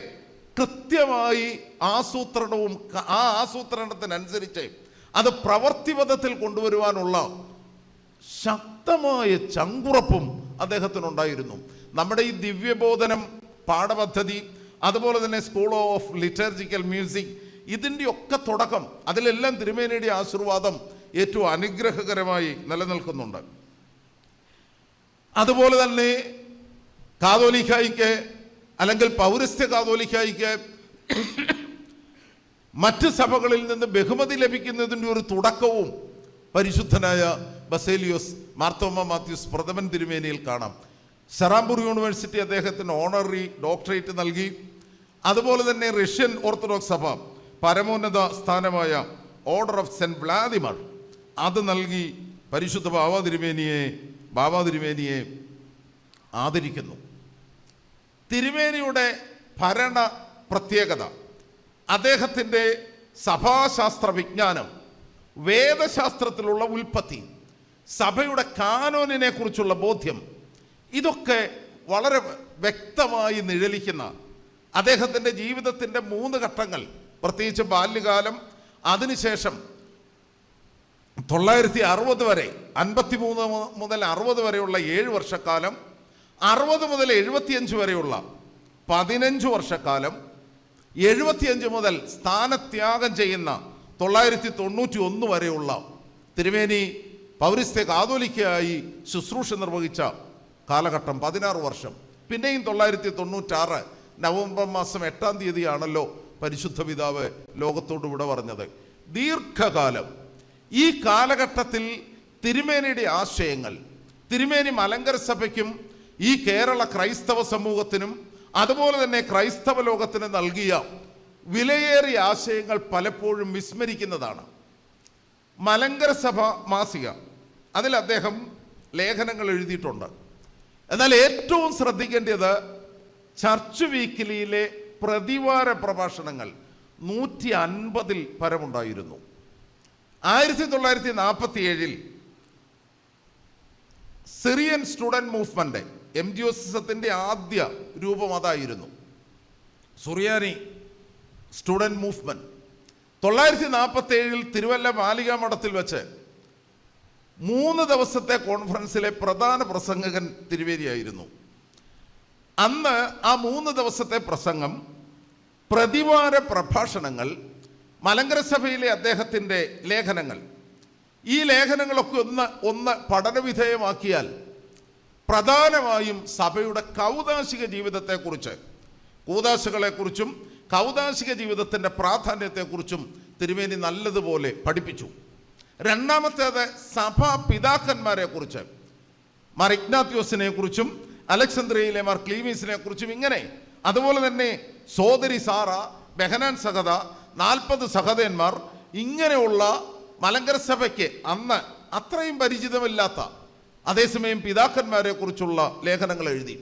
കൃത്യമായി ആസൂത്രണവും ആ ആസൂത്രണത്തിനനുസരിച്ച് അത് പ്രവൃത്തിപഥത്തിൽ കൊണ്ടുവരുവാനുള്ള ശക്തമായ ചങ്കുറപ്പും അദ്ദേഹത്തിനുണ്ടായിരുന്നു. നമ്മുടെ ഈ ദിവ്യബോധനം പാഠപദ്ധതി, അതുപോലെ തന്നെ സ്കൂൾ ഓഫ് ലിറ്റർജിക്കൽ മ്യൂസിക്, ഇതിൻ്റെയൊക്കെ തുടക്കം, അതിലെല്ലാം തിരുമേനിയുടെ ആശീർവാദം ഏറ്റവും അനുഗ്രഹകരമായി നിലനിൽക്കുന്നുണ്ട്. അതുപോലെ തന്നെ കാതോലിക്കായിക്ക് അല്ലെങ്കിൽ പൗരസ്ത്യ കാതോലിക്കായിക്ക് മറ്റ് സഭകളിൽ നിന്ന് ബഹുമതി ലഭിക്കുന്നതിൻ്റെ ഒരു തുടക്കവും പരിശുദ്ധനായ ബസേലിയോസ് മാർത്തോമ മാത്യൂസ് പ്രഥമൻ തിരുമേനിയിൽ കാണാം. ശറാംപൂർ യൂണിവേഴ്സിറ്റി അദ്ദേഹത്തിന് ഓണററി ഡോക്ടറേറ്റ് നൽകി. അതുപോലെ തന്നെ റഷ്യൻ ഓർത്തഡോക്സ് സഭ പരമോന്നത സ്ഥാനമായ ഓർഡർ ഓഫ് സെന്റ് വ്ളാദിമർ അത് നൽകി പരിശുദ്ധ ബാവ തിരുമേനിയെ ആദരിക്കുന്നു. തിരുമേനിയുടെ ഭരണ പ്രത്യേകത അദ്ദേഹത്തിൻ്റെ സഭാശാസ്ത്ര വിജ്ഞാനം, വേദശാസ്ത്രത്തിലുള്ള ഉൽപ്പത്തി, സഭയുടെ കാനോനിനെ കുറിച്ചുള്ള ബോധ്യം, ഇതൊക്കെ വളരെ വ്യക്തമായി നിഴലിക്കുന്ന അദ്ദേഹത്തിൻ്റെ ജീവിതത്തിൻ്റെ 3 ഘട്ടങ്ങൾ, പ്രത്യേകിച്ച് ബാല്യകാലം, അതിനുശേഷം 960 വരെ 53 മുതൽ 60 വരെയുള്ള 7 വർഷക്കാലം, 60 മുതൽ 75 വരെയുള്ള 15 വർഷക്കാലം, 75 മുതൽ സ്ഥാനത്യാഗം ചെയ്യുന്ന 991 വരെയുള്ള തിരുമേനി പൗരസ്ത്യ കാതോലിക്കയായി ശുശ്രൂഷ നിർവഹിച്ച കാലഘട്ടം 16 വർഷം. പിന്നെയും 996 നവംബർ മാസം 8-ാം തീയതിയാണല്ലോ പരിശുദ്ധ പിതാവ് ലോകത്തോട് വിട പറഞ്ഞത്. ദീർഘകാലം ഈ കാലഘട്ടത്തിൽ തിരുമേനിയുടെ ആശയങ്ങൾ, തിരുമേനി മലങ്കര സഭയ്ക്കും ഈ കേരള ക്രൈസ്തവ സമൂഹത്തിനും അതുപോലെ തന്നെ ക്രൈസ്തവ ലോകത്തിന് നൽകിയ വിലയേറിയ ആശയങ്ങൾ പലപ്പോഴും വിസ്മരിക്കുന്നതാണ്. മലങ്കര സഭ മാസിക, അതിൽ അദ്ദേഹം ലേഖനങ്ങൾ എഴുതിയിട്ടുണ്ട്. എന്നാൽ ഏറ്റവും ശ്രദ്ധിക്കേണ്ടത് ചർച്ച് വീക്കിലിയിലെ പ്രതിവാര പ്രഭാഷണങ്ങൾ 150-ൽ പരമുണ്ടായിരുന്നു. 1947 സിറിയൻ സ്റ്റുഡൻറ് മൂവ്മെന്റ്, MGOSിസത്തിൻ്റെ ആദ്യ രൂപം അതായിരുന്നു, സുറിയാനി സ്റ്റുഡൻറ് മൂവ്മെന്റ്. 947 തിരുവല്ല മാലിക മഠത്തിൽ വെച്ച് 3 ദിവസത്തെ കോൺഫറൻസിലെ പ്രധാന പ്രസംഗകൻ തിരുവേദിയായിരുന്നു. അന്ന് ആ 3 ദിവസത്തെ പ്രസംഗം, പ്രതിവാര പ്രഭാഷണങ്ങൾ, മലങ്കര സഭയിലെ അദ്ദേഹത്തിൻ്റെ ലേഖനങ്ങൾ, ഈ ലേഖനങ്ങളൊക്കെ ഒന്ന് പഠനവിധേയമാക്കിയാൽ പ്രധാനമായും സഭയുടെ കൗദാശിക ജീവിതത്തെക്കുറിച്ച്, കൂദാശകളെക്കുറിച്ചും കൗദാശിക ജീവിതത്തിൻ്റെ പ്രാധാന്യത്തെക്കുറിച്ചും തിരുമേനി നല്ലതുപോലെ പഠിപ്പിച്ചു. രണ്ടാമത്തേത് സഭാ പിതാക്കന്മാരെ കുറിച്ച്, മാർ ഇഗ്നാത്യോസിനെ കുറിച്ചും അലക്സാന്ദ്രിയയിലെ മാർ ക്ലീമീസിനെ കുറിച്ചും ഇങ്ങനെ, അതുപോലെ തന്നെ സോദരി സാറ, ബെഹനാൻ സഹദ, 40 സഹദന്മാർ, ഇങ്ങനെയുള്ള മലങ്കര സഭയ്ക്ക് അന്ന് അത്രയും പരിചിതമില്ലാത്ത, അതേസമയം പിതാക്കന്മാരെ കുറിച്ചുള്ള ലേഖനങ്ങൾ എഴുതി.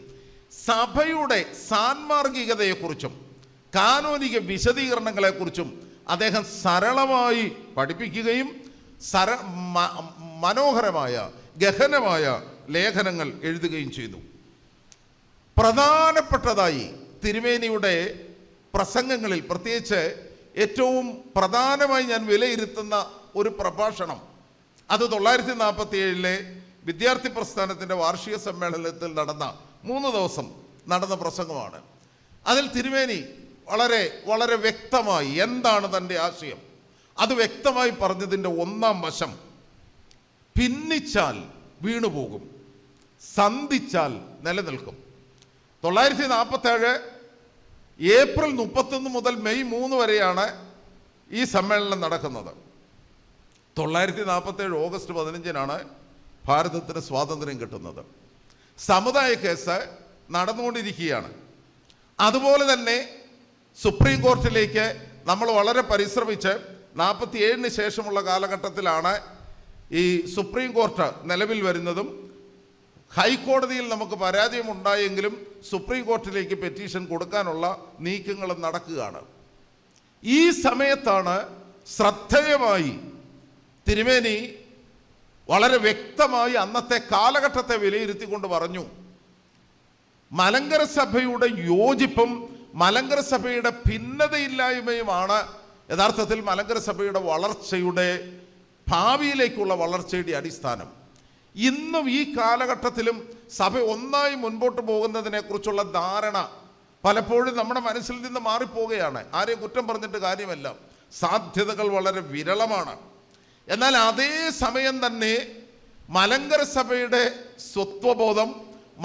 സഭയുടെ സാൻമാർഗികതയെക്കുറിച്ചും കാനോനിക വിശദീകരണങ്ങളെക്കുറിച്ചും അദ്ദേഹം സരളമായി പഠിപ്പിക്കുകയും മനോഹരമായ ഗഹനമായ ലേഖനങ്ങൾ എഴുതുകയും ചെയ്തു. പ്രധാനപ്പെട്ടതായി തിരുമേനിയുടെ പ്രസംഗങ്ങളിൽ, പ്രത്യേകിച്ച് ഏറ്റവും പ്രധാനമായി ഞാൻ വിലയിരുത്തുന്ന ഒരു പ്രഭാഷണം, അത് 947 വിദ്യാർത്ഥി പ്രസ്ഥാനത്തിൻ്റെ വാർഷിക സമ്മേളനത്തിൽ നടന്ന 3 ദിവസം നടന്ന പ്രസംഗമാണ്. അതിൽ തിരുമേനി വളരെ വളരെ വ്യക്തമായി എന്താണ് തൻ്റെ ആശയം അത് വ്യക്തമായി പറഞ്ഞതിൻ്റെ 1-ാം വശം, ഭിന്നിച്ചാൽ വീണുപോകും, സന്ധിച്ചാൽ നിലനിൽക്കും. 947 ഏപ്രിൽ 31 മുതൽ മെയ് 3 വരെയാണ് ഈ സമ്മേളനം നടക്കുന്നത്. 947 ഓഗസ്റ്റ് 15-നാണ് ഭാരതത്തിന് സ്വാതന്ത്ര്യം കിട്ടുന്നത്. സമുദായ കേസ് നടന്നുകൊണ്ടിരിക്കുകയാണ്. അതുപോലെ തന്നെ സുപ്രീം കോർട്ടിലേക്ക് നമ്മൾ വളരെ പരിശ്രമിച്ച് 47-ന് ശേഷമുള്ള കാലഘട്ടത്തിലാണ് ഈ സുപ്രീം കോർട്ട് നിലവിൽ വരുന്നതും ഹൈക്കോടതിയിൽ നമുക്ക് പരാജയമുണ്ടായെങ്കിലും സുപ്രീം കോടതിയിലേക്ക് പെറ്റീഷൻ കൊടുക്കാനുള്ള നീക്കങ്ങളും നടക്കുകയാണ്. ഈ സമയത്താണ് ശ്രദ്ധേയമായി തിരുമേനി വളരെ വ്യക്തമായി അന്നത്തെ കാലഘട്ടത്തെ വിലയിരുത്തിക്കൊണ്ട് പറഞ്ഞു, മലങ്കര സഭയുടെ യോജിപ്പും മലങ്കര സഭയുടെ ഭിന്നതയില്ലായ്മയുമാണ് യഥാർത്ഥത്തിൽ മലങ്കര സഭയുടെ വളർച്ചയുടെ, ഭാവിയിലേക്കുള്ള വളർച്ചയുടെ അടിസ്ഥാനം. ഇന്നും ഈ കാലഘട്ടത്തിലും സഭ ഒന്നായി മുൻപോട്ട് പോകുന്നതിനെക്കുറിച്ചുള്ള ധാരണ പലപ്പോഴും നമ്മുടെ മനസ്സിൽ നിന്ന് മാറിപ്പോവുകയാണ്. ആരെയും കുറ്റം പറഞ്ഞിട്ട് കാര്യമല്ല, സാധ്യതകൾ വളരെ വിരളമാണ്. എന്നാൽ അതേ സമയം തന്നെ മലങ്കര സഭയുടെ സ്വത്വബോധം,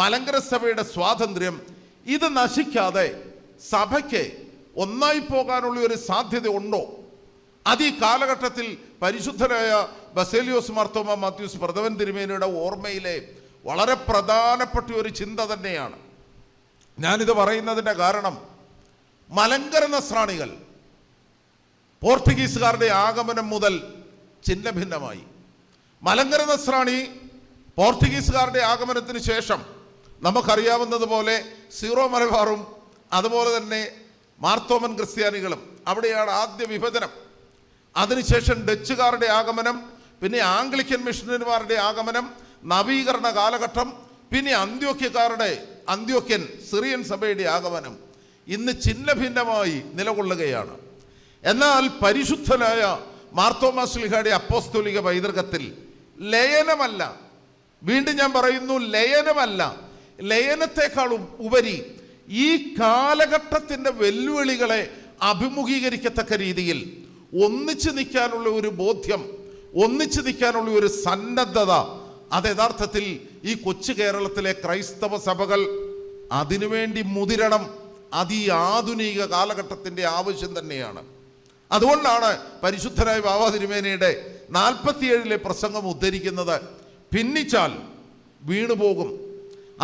മലങ്കര സഭയുടെ സ്വാതന്ത്ര്യം ഇത് നശിക്കാതെ സഭയ്ക്ക് ഒന്നായി പോകാനുള്ള ഒരു സാധ്യത ഉണ്ടോ? അത് ഈ കാലഘട്ടത്തിൽ പരിശുദ്ധരായ ബസേലിയോസ് മാർത്തോമാ മാത്യൂസ് പ്രഥമൻ തിരുമേനിയുടെ ഓർമ്മയിലെ വളരെ പ്രധാനപ്പെട്ട ഒരു ചിന്ത തന്നെയാണ്. ഞാനിത് പറയുന്നതിൻ്റെ കാരണം, മലങ്കര നസ്രാണികൾ പോർച്ചുഗീസുകാരുടെ ആഗമനം മുതൽ ചിഹ്ന ഭിന്നമായി. മലങ്കര നസ്രാണി പോർച്ചുഗീസുകാരുടെ ആഗമനത്തിന് ശേഷം നമുക്കറിയാവുന്നതുപോലെ സീറോ മലബാറും അതുപോലെ തന്നെ മാർത്തോമൻ ക്രിസ്ത്യാനികളും, അവിടെയാണ് ആദ്യ വിഭജനം. അതിനുശേഷം ഡച്ചുകാരുടെ ആഗമനം, പിന്നെ ആംഗ്ലിക്കൻ മിഷണറിമാരുടെ ആഗമനം, നവീകരണ കാലഘട്ടം, പിന്നെ അന്ത്യോക്യൻ സിറിയൻ സഭയുടെ ആഗമനം ഇന്ന് ചിഹ്ന ഭിന്നമായി നിലകൊള്ളുകയാണ്. എന്നാൽ പരിശുദ്ധനായ മാർത്തോമാ ശ്ലീഹായുടെ അപ്പോസ്തോലിക പൈതൃകത്തിൽ ലയനമല്ല, വീണ്ടും ഞാൻ പറയുന്നു, ലയനമല്ല, ലയനത്തെക്കാളും ഉപരി ഈ കാലഘട്ടത്തിൻ്റെ വെല്ലുവിളികളെ അഭിമുഖീകരിക്കത്തക്ക രീതിയിൽ ഒന്നിച്ചു നിൽക്കാനുള്ള ഒരു ബോധ്യം, ഒന്നിച്ചു നിൽക്കാനുള്ള ഒരു സന്നദ്ധത, അത് യഥാർത്ഥത്തിൽ ഈ കൊച്ചു കേരളത്തിലെ ക്രൈസ്തവ സഭകൾ അതിനുവേണ്ടി മുതിരണം. അത് ഈ ആധുനിക കാലഘട്ടത്തിൻ്റെ ആവശ്യം തന്നെയാണ്. അതുകൊണ്ടാണ് പരിശുദ്ധരായ ബാവാ തിരുമേനിയുടെ 47 പ്രസംഗം ഉദ്ധരിക്കുന്നത്. ഭിന്നിച്ചാൽ വീണുപോകും,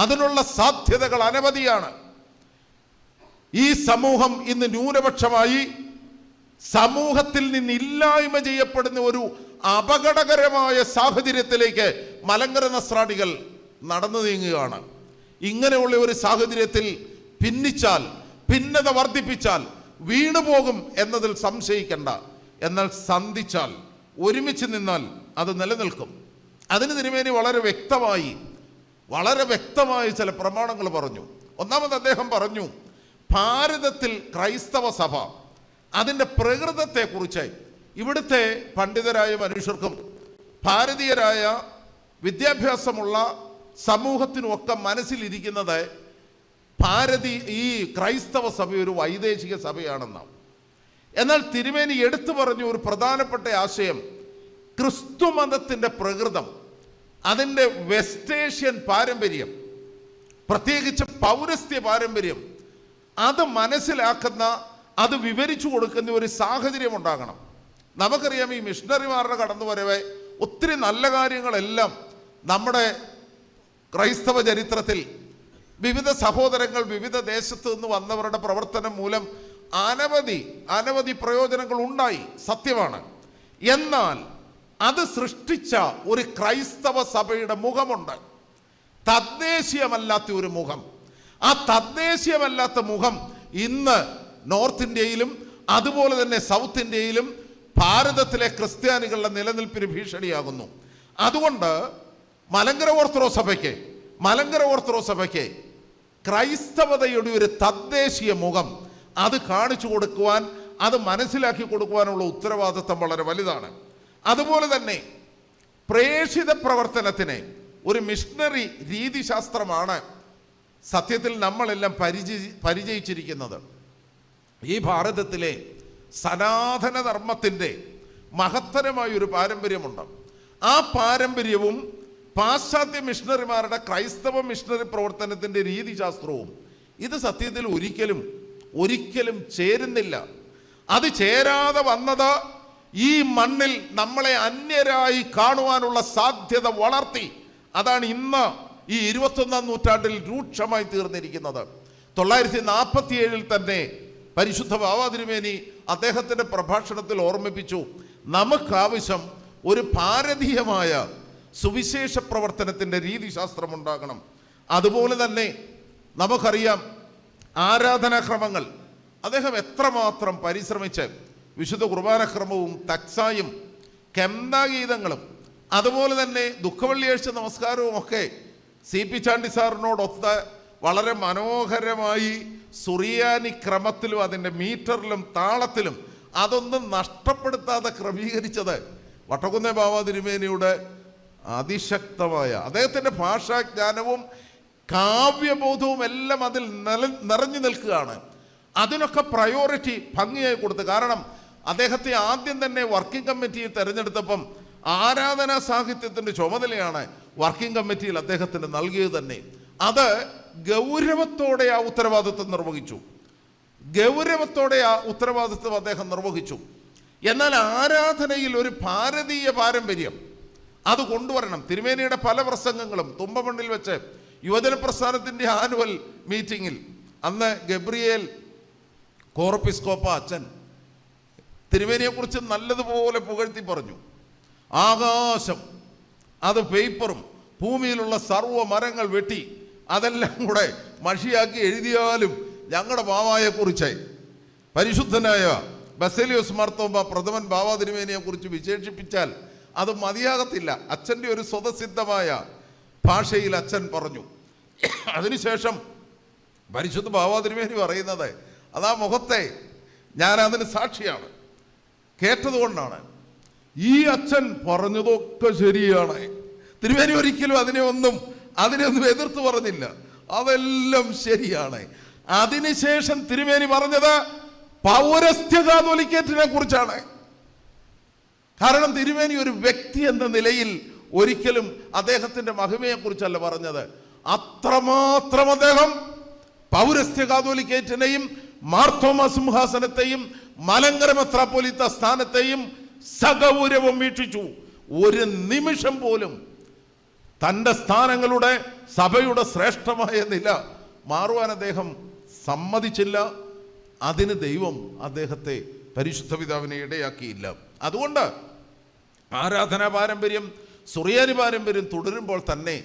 അതിനുള്ള സാധ്യതകൾ അനവധിയാണ്. ഈ സമൂഹം ഇന്ന് ന്യൂനപക്ഷമായി സമൂഹത്തിൽ നിന്ന് ഇല്ലായ്മ ചെയ്യപ്പെടുന്ന ഒരു അപകടകരമായ സാഹചര്യത്തിലേക്ക് മലങ്കര നസ്രാണികൾ നടന്നു നീങ്ങുകയാണ്. ഇങ്ങനെയുള്ള ഒരു സാഹചര്യത്തിൽ ഭിന്നിച്ചാൽ, ഭിന്നത വർദ്ധിപ്പിച്ചാൽ വീണുപോകും എന്നതിൽ സംശയിക്കണ്ട. എന്നാൽ സന്ധിച്ചാൽ, ഒരുമിച്ച് നിന്നാൽ അത് നിലനിൽക്കും. അതിന് തിരുമേനി വളരെ വ്യക്തമായി ചില പ്രമാണങ്ങൾ പറഞ്ഞു. ഒന്നാമത് അദ്ദേഹം പറഞ്ഞു, ഭാരതത്തിൽ ക്രൈസ്തവ സഭ അതിൻ്റെ പ്രകൃതത്തെക്കുറിച്ച് ഇവിടുത്തെ പണ്ഡിതരായ മനുഷ്യർക്കും ഭാരതീയരായ വിദ്യാഭ്യാസമുള്ള സമൂഹത്തിനുമൊക്കെ മനസ്സിലിരിക്കുന്നത് ഈ ക്രൈസ്തവ സഭ ഒരു വൈദേശിക സഭയാണെന്നാണ്. എന്നാൽ തിരുമേനി എടുത്തു പറഞ്ഞ ഒരു പ്രധാനപ്പെട്ട ആശയം, ക്രിസ്തു മതത്തിൻ്റെ പ്രകൃതം, അതിൻ്റെ വെസ്റ്റേഷ്യൻ പാരമ്പര്യം, പ്രത്യേകിച്ച് പൗരസ്ത്യ പാരമ്പര്യം, അത് മനസ്സിലാക്കുന്ന, അത് വിവരിച്ചു കൊടുക്കുന്ന ഒരു സാഹചര്യം ഉണ്ടാകണം. നമുക്കറിയാം, ഈ മിഷണറിമാരുടെ കടന്നുവരവ് ഒത്തിരി നല്ല കാര്യങ്ങളെല്ലാം നമ്മുടെ ക്രൈസ്തവ ചരിത്രത്തിൽ വിവിധ സഹോദരങ്ങൾ വിവിധ ദേശത്ത് നിന്ന് വന്നവരുടെ പ്രവർത്തനം മൂലം അനവധി പ്രയോജനങ്ങൾ ഉണ്ടായി, സത്യമാണ്. എന്നാൽ അത് സൃഷ്ടിച്ച ഒരു ക്രൈസ്തവ സഭയുടെ മുഖമുണ്ട്, തദ്ദേശീയമല്ലാത്ത ഒരു മുഖം. ആ തദ്ദേശീയമല്ലാത്ത മുഖം ഇന്ന് നോർത്ത് ഇന്ത്യയിലും അതുപോലെ തന്നെ സൗത്ത് ഇന്ത്യയിലും ഭാരതത്തിലെ ക്രിസ്ത്യാനികളുടെ നിലനിൽപ്പിന് ഭീഷണിയാകുന്നു. അതുകൊണ്ട് മലങ്കര ഓർത്തഡോക്സ് സഭയ്ക്ക് ക്രൈസ്തവതയുടെ ഒരു തദ്ദേശീയ മുഖം അത് കാണിച്ചു കൊടുക്കുവാൻ, അത് മനസ്സിലാക്കി കൊടുക്കുവാനുള്ള ഉത്തരവാദിത്വം വളരെ വലുതാണ്. അതുപോലെ തന്നെ പ്രേക്ഷിത പ്രവർത്തനത്തിന് ഒരു മിഷണറി രീതിശാസ്ത്രമാണ് സത്യത്തിൽ നമ്മളെല്ലാം പരിചയിച്ചിരിക്കുന്നത്. ഈ ഭാരതത്തിലെ സനാതന ധർമ്മത്തിൻ്റെ മഹത്തരമായൊരു പാരമ്പര്യമുണ്ട്. ആ പാരമ്പര്യവും പാശ്ചാത്യ മിഷണറിമാരുടെ ക്രൈസ്തവ മിഷണറി പ്രവർത്തനത്തിൻ്റെ രീതിശാസ്ത്രവും ഇത് സത്യത്തിൽ ഒരിക്കലും ചേരുന്നില്ല. അത് ചേരാതെ വന്നത് ഈ മണ്ണിൽ നമ്മളെ അന്യരായി കാണുവാനുള്ള സാധ്യത വളർത്തി. അതാണ് ഇന്ന് ഈ 21-ാം നൂറ്റാണ്ടിൽ രൂക്ഷമായി തീർന്നിരിക്കുന്നത്. 947 തന്നെ പരിശുദ്ധ ബാവാ തിരുമേനി അദ്ദേഹത്തിൻ്റെ പ്രഭാഷണത്തിൽ ഓർമ്മിപ്പിച്ചു, നമുക്കാവശ്യം ഒരു ഭാരതീയമായ സുവിശേഷ പ്രവർത്തനത്തിൻ്റെ രീതിശാസ്ത്രം ഉണ്ടാകണം. അതുപോലെ തന്നെ നമുക്കറിയാം ആരാധനാക്രമങ്ങൾ. അദ്ദേഹം എത്രമാത്രം പരിശ്രമിച്ച് വിശുദ്ധ കുർബാനക്രമവും തക്സായും കെന്താഗീതങ്ങളും അതുപോലെ തന്നെ ദുഃഖവെള്ളിയാഴ്ച നമസ്കാരവും ഒക്കെ CP ചാണ്ടി സാറിനോടൊത്ത് വളരെ മനോഹരമായി സുറിയാനി ക്രമത്തിലും അതിൻ്റെ മീറ്ററിലും താളത്തിലും അതൊന്നും നഷ്ടപ്പെടുത്താതെ ക്രമീകരിച്ചത് വട്ടക്കുന്നേ ബാവ തിരുമേനിയുടെ അതിശക്തമായ അദ്ദേഹത്തിൻ്റെ ഭാഷാജ്ഞാനവും കാവ്യബോധവും എല്ലാം അതിൽ നിറഞ്ഞു നിൽക്കുകയാണ്. അതിനൊക്കെ പ്രയോറിറ്റി ഭംഗിയായി കൊടുത്തു. കാരണം അദ്ദേഹത്തെ ആദ്യം തന്നെ വർക്കിംഗ് കമ്മിറ്റിയിൽ തിരഞ്ഞെടുത്തപ്പം ആരാധനാ സാഹിത്യത്തിൻ്റെ ചുമതലയാണ് വർക്കിംഗ് കമ്മിറ്റിയിൽ അദ്ദേഹത്തിന് നൽകിയത് തന്നെ. അത് ഗൗരവത്തോടെ ആ ഉത്തരവാദിത്വം നിർവഹിച്ചു. അദ്ദേഹം നിർവഹിച്ചു. എന്നാൽ ആരാധനയിൽ ഒരു ഭാരതീയ പാരമ്പര്യം അത് കൊണ്ടുവരണം. തിരുമേനിയുടെ പല പ്രസംഗങ്ങളും തുമ്പമണ്ണിൽ വെച്ച് യുവജന പ്രസ്ഥാനത്തിൻ്റെ ആനുവൽ മീറ്റിങ്ങിൽ അന്ന് ഗബ്രിയേൽ കോർപ്പിസ്കോപ്പ അച്ഛൻ തിരുമേനിയെക്കുറിച്ച് നല്ലതുപോലെ പുകഴ്ത്തി പറഞ്ഞു. ആകാശം അത് പേപ്പറും ഭൂമിയിലുള്ള സർവ്വ മരങ്ങൾ വെട്ടി അതെല്ലാം കൂടെ മഷിയാക്കി എഴുതിയാലും ഞങ്ങളുടെ ബാവായെക്കുറിച്ച് പരിശുദ്ധനായ ബസേലിയോസ് മാർത്തോമ്മ പ്രഥമൻ ബാവ തിരുമേനിയെക്കുറിച്ച് വിശേഷിപ്പിച്ചാൽ അത് മതിയാകത്തില്ല. അച്ഛൻ്റെ ഒരു സ്വതസിദ്ധമായ ഭാഷയിൽ അച്ഛൻ പറഞ്ഞു. അതിനുശേഷം പരിശുദ്ധ ബാവ തിരുമേനി പറയുന്നത് അതാ മുഖത്തെ ഞാൻ അതിന് സാക്ഷിയാണ്, കേട്ടതുകൊണ്ടാണ്. ഈ അച്ഛൻ പറഞ്ഞതൊക്കെ ശരിയാണ്. തിരുമേനി ഒരിക്കലും അതിനെയൊന്നും എതിർത്ത് പറഞ്ഞില്ല. അതെല്ലാം ശരിയാണ്. അതിനുശേഷം തിരുമേനി പറഞ്ഞത് പൗരസ്ത്യ കാതോലിക്കേറ്റിനെ കുറിച്ചാണ്. കാരണം തിരുമേനി ഒരു വ്യക്തി എന്ന നിലയിൽ ഒരിക്കലും അദ്ദേഹത്തിൻ്റെ മഹിമയെക്കുറിച്ചല്ല പറഞ്ഞത്. അത്രമാത്രം അദ്ദേഹം പൗരസ്ത്യ കാതോലിക്കേറ്റിനെയും മാർത്തോമ സിംഹാസനത്തെയും മലങ്കര മെത്രാപ്പോലീത്ത സ്ഥാനത്തെയും സഗൗരവം വീക്ഷിച്ചു. ഒരു നിമിഷം പോലും തൻ്റെ സ്ഥാനങ്ങളുടെ സഭയുടെ ശ്രേഷ്ഠമായ നില മാറുവാൻ അദ്ദേഹം സമ്മതിച്ചില്ല. അതിന് ദൈവം അദ്ദേഹത്തെ പരിശുദ്ധ പിതാവിനെ ഇടയാക്കിയില്ല. അതുകൊണ്ട് ആരാധനാ പാരമ്പര്യം സുറിയാനി പാരമ്പര്യം തുടരുമ്പോൾ തന്നെ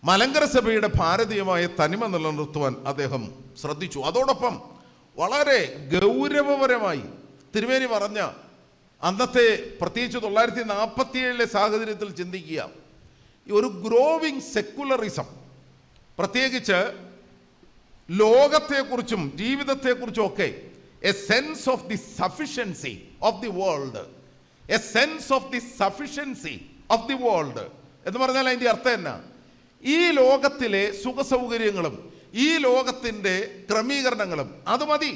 മലങ്കര സഭയുടെ ഭാരതീയമായ തനിമ നിലനിർത്തുവാൻ അദ്ദേഹം ശ്രദ്ധിച്ചു. അതോടൊപ്പം വളരെ ഗൗരവപരമായി തിരുമേനി പറഞ്ഞ അന്നത്തെ പ്രത്യേകിച്ച് 1947 സാഹചര്യത്തിൽ ചിന്തിക്കുക, ഒരു ഗ്രോവിങ് സെക്കുലറിസം, പ്രത്യേകിച്ച് ലോകത്തെക്കുറിച്ചും ജീവിതത്തെക്കുറിച്ചും ഒക്കെ A sense of the sufficiency of the world, A sense of the sufficiency of the world എന്ന് പറഞ്ഞാൽ അതിൻ്റെ അർത്ഥം എന്നാ? ഈ ലോകത്തിലെ സുഖസൗകര്യങ്ങളും ഈ ലോകത്തിൻ്റെ ക്രമീകരണങ്ങളും അത് മതി,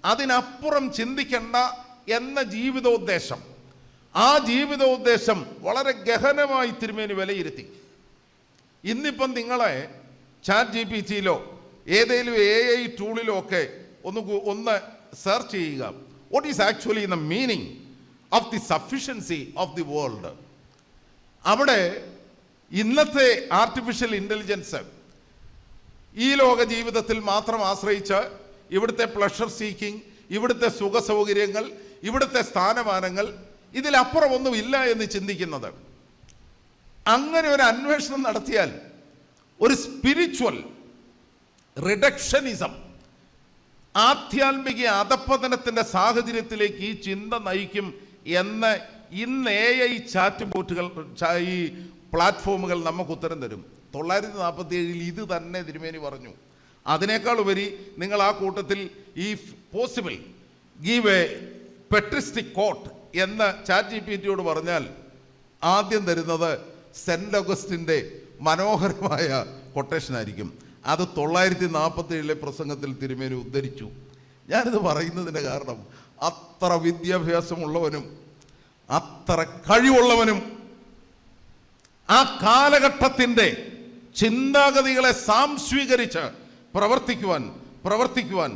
അതിനപ്പുറം ചിന്തിക്കേണ്ട എന്ന ജീവിതോദ്ദേശം. ആ ജീവിതോദ്ദേശം വളരെ ഗഹനമായി തിരുമേനി വിലയിരുത്തി. ഇന്നിപ്പം നിങ്ങളെ ചാറ്റ് GPT-യിലോ ഏതെങ്കിലും AI ടൂളിലോ ഒക്കെ ഒന്ന് സെർച്ച് ചെയ്യുക, what is actually the meaning of the sufficiency of the world. അവിടെ ഇന്നത്തെ ആർട്ടിഫിഷ്യൽ ഇൻ്റലിജൻസ് ഈ ലോക ജീവിതത്തിൽ മാത്രം ആശ്രയിച്ച് ഇവിടുത്തെ പ്ലഷർ സീക്കിംഗ്, ഇവിടുത്തെ സുഖ സൗകര്യങ്ങൾ, ഇവിടുത്തെ സ്ഥാനമാനങ്ങൾ, ഇതിലപ്പുറം ഒന്നും ഇല്ല എന്ന് ചിന്തിക്കുന്നത്. അങ്ങനെ ഒരു അന്വേഷണം നടത്തിയാൽ ഒരു സ്പിരിച്വൽ റിഡക്ഷനിസം, ആധ്യാത്മിക അധപ്പതനത്തിൻ്റെ സാഹചര്യത്തിലേക്ക് ഈ ചിന്ത നയിക്കും എന്ന് ഇന്ന് AI ചാറ്റ് ബോട്ടുകൾ, ഈ പ്ലാറ്റ്ഫോമുകൾ നമുക്ക് ഉത്തരം തരും. 1947 ഇത് തന്നെ തിരുമേനി പറഞ്ഞു. അതിനേക്കാൾ ഉപരി നിങ്ങൾ ആ കൂട്ടത്തിൽ ഈ പോസിബിൾ ഗീവ് എ പെട്രിസ്റ്റിക് കോട്ട് എന്ന് ചാറ്റ് GPT-യോട് പറഞ്ഞാൽ ആദ്യം തരുന്നത് സെൻറ്റ് ഓഗസ്റ്റിൻ്റെ മനോഹരമായ കൊട്ടേഷനായിരിക്കും. അത് 1947 പ്രസംഗത്തിൽ തിരുമേനി ഉദ്ധരിച്ചു. ഞാനിത് പറയുന്നതിൻ്റെ കാരണം അത്ര വിദ്യാഭ്യാസമുള്ളവനും അത്ര കഴിവുള്ളവനും ആ കാലഘട്ടത്തിൻ്റെ ചിന്താഗതികളെ സാംസ്വീകരിച്ച് പ്രവർത്തിക്കുവാൻ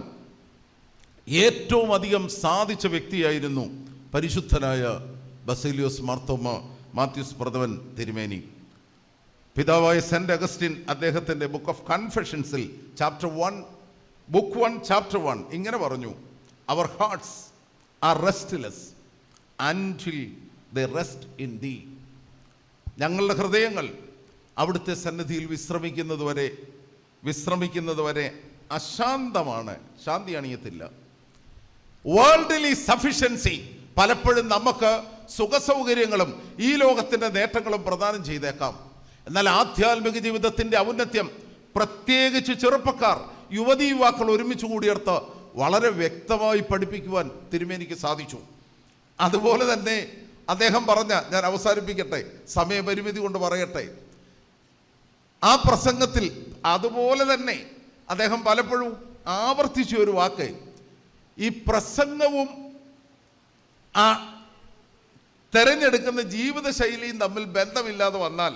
ഏറ്റവും അധികം സാധിച്ച വ്യക്തിയായിരുന്നു പരിശുദ്ധനായ ബസേലിയോസ് മാർത്തോമ്മ മാത്യൂസ് പ്രഥമൻ തിരുമേനി. പിതാവായ സെൻറ്റ് അഗസ്റ്റിൻ അദ്ദേഹത്തിൻ്റെ ബുക്ക് ഓഫ് കൺഫെഷൻസിൽ ബുക്ക് 1 ചാപ്റ്റർ 1 ഇങ്ങനെ പറഞ്ഞു: our hearts are restless until they rest in thee. ഞങ്ങളുടെ ഹൃദയങ്ങൾ അവിടുത്തെ സന്നിധിയിൽ വിശ്രമിക്കുന്നത് വരെ അശാന്തമാണ്, ശാന്തി അണിയത്തില്ല. വേൾഡ്ലി സഫിഷ്യൻസി പലപ്പോഴും നമുക്ക് സുഖസൗകര്യങ്ങളും ഈ ലോകത്തിൻ്റെ നേട്ടങ്ങളും പ്രദാനം ചെയ്തേക്കാം. എന്നാൽ ആധ്യാത്മിക ജീവിതത്തിൻ്റെ ഔന്നത്യം പ്രത്യേകിച്ച് ചെറുപ്പക്കാർ, യുവതീ യുവാക്കൾ ഒരുമിച്ച് കൂടിയെടുത്ത് വളരെ വ്യക്തമായി പഠിപ്പിക്കുവാൻ തിരുമേനിക്ക് സാധിച്ചു. അതുപോലെ തന്നെ അദ്ദേഹം പറഞ്ഞ, ഞാൻ അവസാനിപ്പിക്കട്ടെ, സമയപരിമിതി കൊണ്ട് പറയട്ടെ, ആ പ്രസംഗത്തിൽ അതുപോലെ തന്നെ അദ്ദേഹം പലപ്പോഴും ആവർത്തിച്ച ഒരു വാക്ക്, ഈ പ്രസംഗവും ആ തെരഞ്ഞെടുക്കുന്ന ജീവിതശൈലിയും തമ്മിൽ ബന്ധമില്ലാതെ വന്നാൽ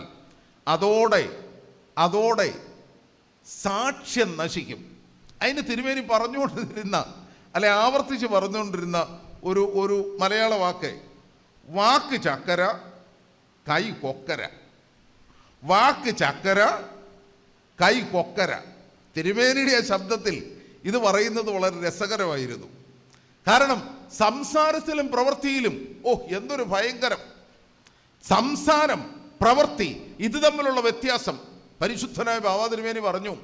അതോടെ സാക്ഷ്യം നശിക്കും. അതിന് തിരുമേനി പറഞ്ഞുകൊണ്ടിരുന്ന, അല്ലെ ആവർത്തിച്ച് പറഞ്ഞുകൊണ്ടിരുന്ന ഒരു മലയാള വാക്ക് ചക്കര കൈ കൊക്കര. വാക്ക് ചക്കര കൈ കൊക്കര. തിരുമേനിയുടെ ആ ശബ്ദത്തിൽ ഇത് പറയുന്നത് വളരെ രസകരമായിരുന്നു. കാരണം സംസാരത്തിലും പ്രവൃത്തിയിലും എന്തൊരു ഭയങ്കരം! സംസാരം, പ്രവൃത്തി, ഇത് തമ്മിലുള്ള വ്യത്യാസം പരിശുദ്ധനായ ബാവാ തിരുമേനി പറഞ്ഞു.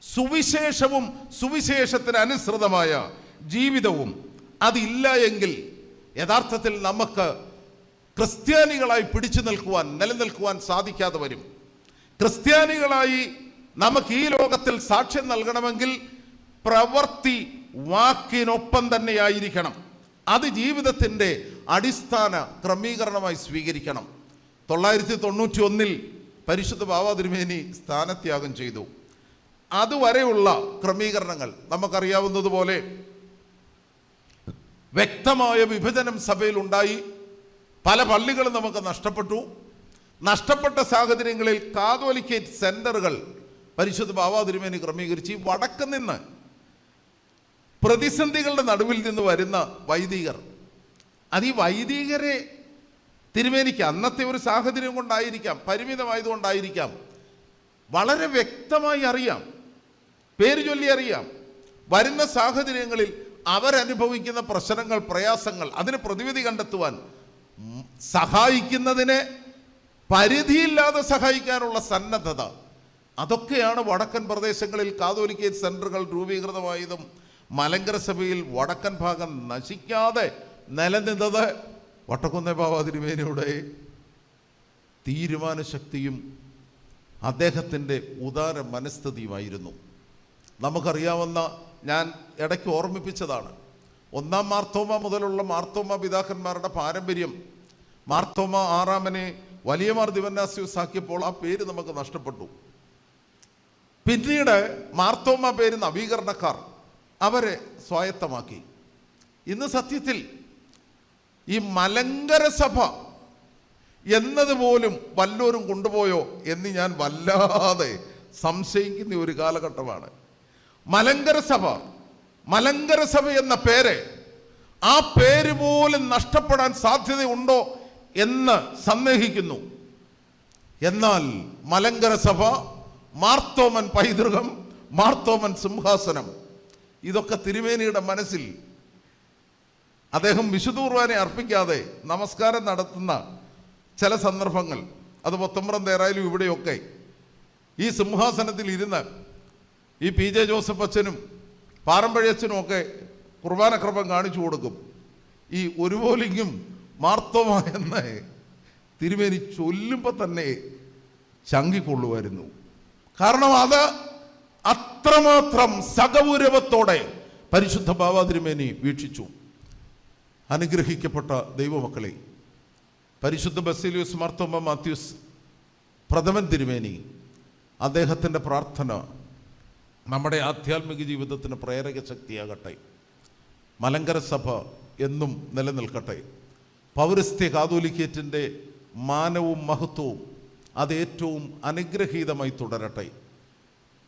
സുവിശേഷവും സുവിശേഷത്തിന് അനുസൃതമായ ജീവിതവും അതില്ല എങ്കിൽ യഥാർത്ഥത്തിൽ നമുക്ക് ക്രിസ്ത്യാനികളായി നിലനിൽക്കുവാൻ സാധിക്കാതെ വരും. ക്രിസ്ത്യാനികളായി നമുക്ക് ഈ ലോകത്തിൽ സാക്ഷ്യം നൽകണമെങ്കിൽ പ്രവൃത്തി വാക്കിനൊപ്പം തന്നെയായിരിക്കണം. അത് ജീവിതത്തിൻ്റെ അടിസ്ഥാന ക്രമീകരണമായി സ്വീകരിക്കണം. 991 പരിശുദ്ധ ബാവാ തിരുമേനി സ്ഥാനത്യാഗം ചെയ്തു. അതുവരെയുള്ള ക്രമീകരണങ്ങൾ നമുക്കറിയാവുന്നതുപോലെ വ്യക്തമായ വിഭജനം സഭയിലുണ്ടായി. പല പള്ളികളും നമുക്ക് നഷ്ടപ്പെട്ട സാഹചര്യങ്ങളിൽ കാതോലിക്കേറ്റ് സെന്ററുകൾ പരിശുദ്ധ ബാവാ തിരുമേനി ക്രമീകരിച്ച് വടക്ക് നിന്ന് പ്രതിസന്ധികളുടെ നടുവിൽ നിന്ന് വരുന്ന വൈദികർ, അത് ഈ വൈദികരെ തിരുമേനിക്ക് അന്നത്തെ ഒരു സാഹചര്യം കൊണ്ടായിരിക്കാം, പരിമിതമായതുകൊണ്ടായിരിക്കാം, വളരെ വ്യക്തമായി അറിയാം, പേര് ചൊല്ലി അറിയാം. വരുന്ന സാഹചര്യങ്ങളിൽ അവരനുഭവിക്കുന്ന പ്രശ്നങ്ങൾ, പ്രയാസങ്ങൾ, അതിന് പ്രതിവിധി കണ്ടെത്തുവാൻ സഹായിക്കുന്നതിന് പരിധിയില്ലാതെ സഹായിക്കാനുള്ള സന്നദ്ധത, അതൊക്കെയാണ് വടക്കൻ പ്രദേശങ്ങളിൽ കാതോലിക്കേറ്റ് സെന്ററുകൾ രൂപീകൃതമായതും മലങ്കര സഭയിൽ വടക്കൻ ഭാഗം നശിക്കാതെ നിലനിന്നത് വട്ടക്കുന്നേ ബാവാ തിരുമേനിയുടെ തീരുമാനശക്തിയും അദ്ദേഹത്തിൻ്റെ ഉദാര മനസ്ഥിതിയുമായിരുന്നു. നമുക്കറിയാവുന്ന, ഞാൻ ഇടയ്ക്ക് ഓർമ്മിപ്പിച്ചതാണ്, 1 മാർത്തോമ മുതലുള്ള മാർത്തോമ പിതാക്കന്മാരുടെ പാരമ്പര്യം. മാർത്തോമ 6-നെ വലിയമാർ ദിവന്നാസ്യൂസ് ആക്കിയപ്പോൾ ആ പേര് നമുക്ക് നഷ്ടപ്പെട്ടു. പിന്നീട് മാർത്തോമ പേര് നവീകരണക്കാർ അവരെ സ്വായത്തമാക്കി. ഇന്ന് സത്യത്തിൽ ഈ മലങ്കര സഭ എന്നതുപോലും വല്ലോരും കൊണ്ടുപോയോ എന്ന് ഞാൻ വല്ലാതെ സംശയിക്കുന്ന ഒരു കാലഘട്ടമാണ്. മലങ്കര സഭ എന്ന പേര്, ആ പേര് പോലും നഷ്ടപ്പെടാൻ സാധ്യതയുണ്ടോ എന്ന് സന്ദേഹിക്കുന്നു. എന്നാൽ മലങ്കര സഭ, മാർത്തോമൻ പൈതൃകം, മാർത്തോമൻ സിംഹാസനം, ഇതൊക്കെ തിരുമേനിയുടെ മനസ്സിൽ, അദ്ദേഹം വിശുദ്ധ കുർബാന അർപ്പിക്കാതെ നമസ്കാരം നടത്തുന്ന ചില സന്ദർഭങ്ങൾ, അത് പൊത്തമ്പ്രം തേറായാലും ഇവിടെയൊക്കെ ഈ സിംഹാസനത്തിൽ ഇരുന്ന് ഈ PJ ജോസഫ് അച്ഛനും പാറമ്പഴയച്ഛനും ഒക്കെ കുർബാനക്രമം കാണിച്ചു കൊടുക്കും. ഈ ഒരുപോലെയും മാർത്തോമ എന്ന് തിരുമേനി ചൊല്ലുമ്പോൾ തന്നെ ചങ്കിക്കൊള്ളുമായിരുന്നു. കാരണം അത് അത്രമാത്രം സഗൗരവത്തോടെ പരിശുദ്ധ ബാവാ തിരുമേനി വീക്ഷിച്ചു. അനുഗ്രഹിക്കപ്പെട്ട ദൈവമക്കളെ, പരിശുദ്ധ ബസേലിയോസ് മാർത്തോമ മാത്യൂസ് പ്രഥമൻ തിരുമേനി, അദ്ദേഹത്തിൻ്റെ പ്രാർത്ഥന നമ്മുടെ ആധ്യാത്മിക ജീവിതത്തിന് പ്രേരക ശക്തിയാകട്ടെ. മലങ്കര സഭ എന്നും നിലനിൽക്കട്ടെ. പൗരസ്ത്യ കാതോലിക്കേറ്റിൻ്റെ മാനവും മഹത്വവും അത് ഏറ്റവും അനുഗ്രഹീതമായി തുടരട്ടെ.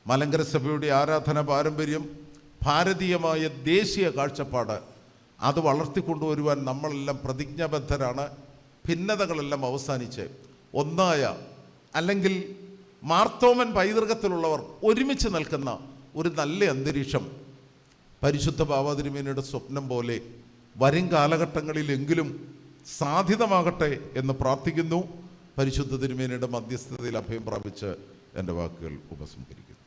മലങ്കര സഭയുടെ ആരാധന പാരമ്പര്യം, ഭാരതീയമായ ദേശീയ കാഴ്ചപ്പാട്, അത് വളർത്തിക്കൊണ്ടുവരുവാൻ നമ്മളെല്ലാം പ്രതിജ്ഞാബദ്ധരാണ്. ഭിന്നതകളെല്ലാം അവസാനിച്ച് ഒന്നായ, അല്ലെങ്കിൽ മാർത്തോമൻ പൈതൃകത്തിലുള്ളവർ ഒരുമിച്ച് നിൽക്കുന്ന ഒരു നല്ല അന്തരീക്ഷം പരിശുദ്ധ ബാവാ തിരുമേനിയുടെ സ്വപ്നം പോലെ വരും കാലഘട്ടങ്ങളിലെങ്കിലും സാധ്യതമാകട്ടെ എന്ന് പ്രാർത്ഥിക്കുന്നു. പരിശുദ്ധ തിരുമേനിയുടെ മധ്യസ്ഥതയിൽ അഭയം പ്രാപിച്ച് എൻ്റെ വാക്കുകൾ ഉപസംഹരിക്കുന്നു.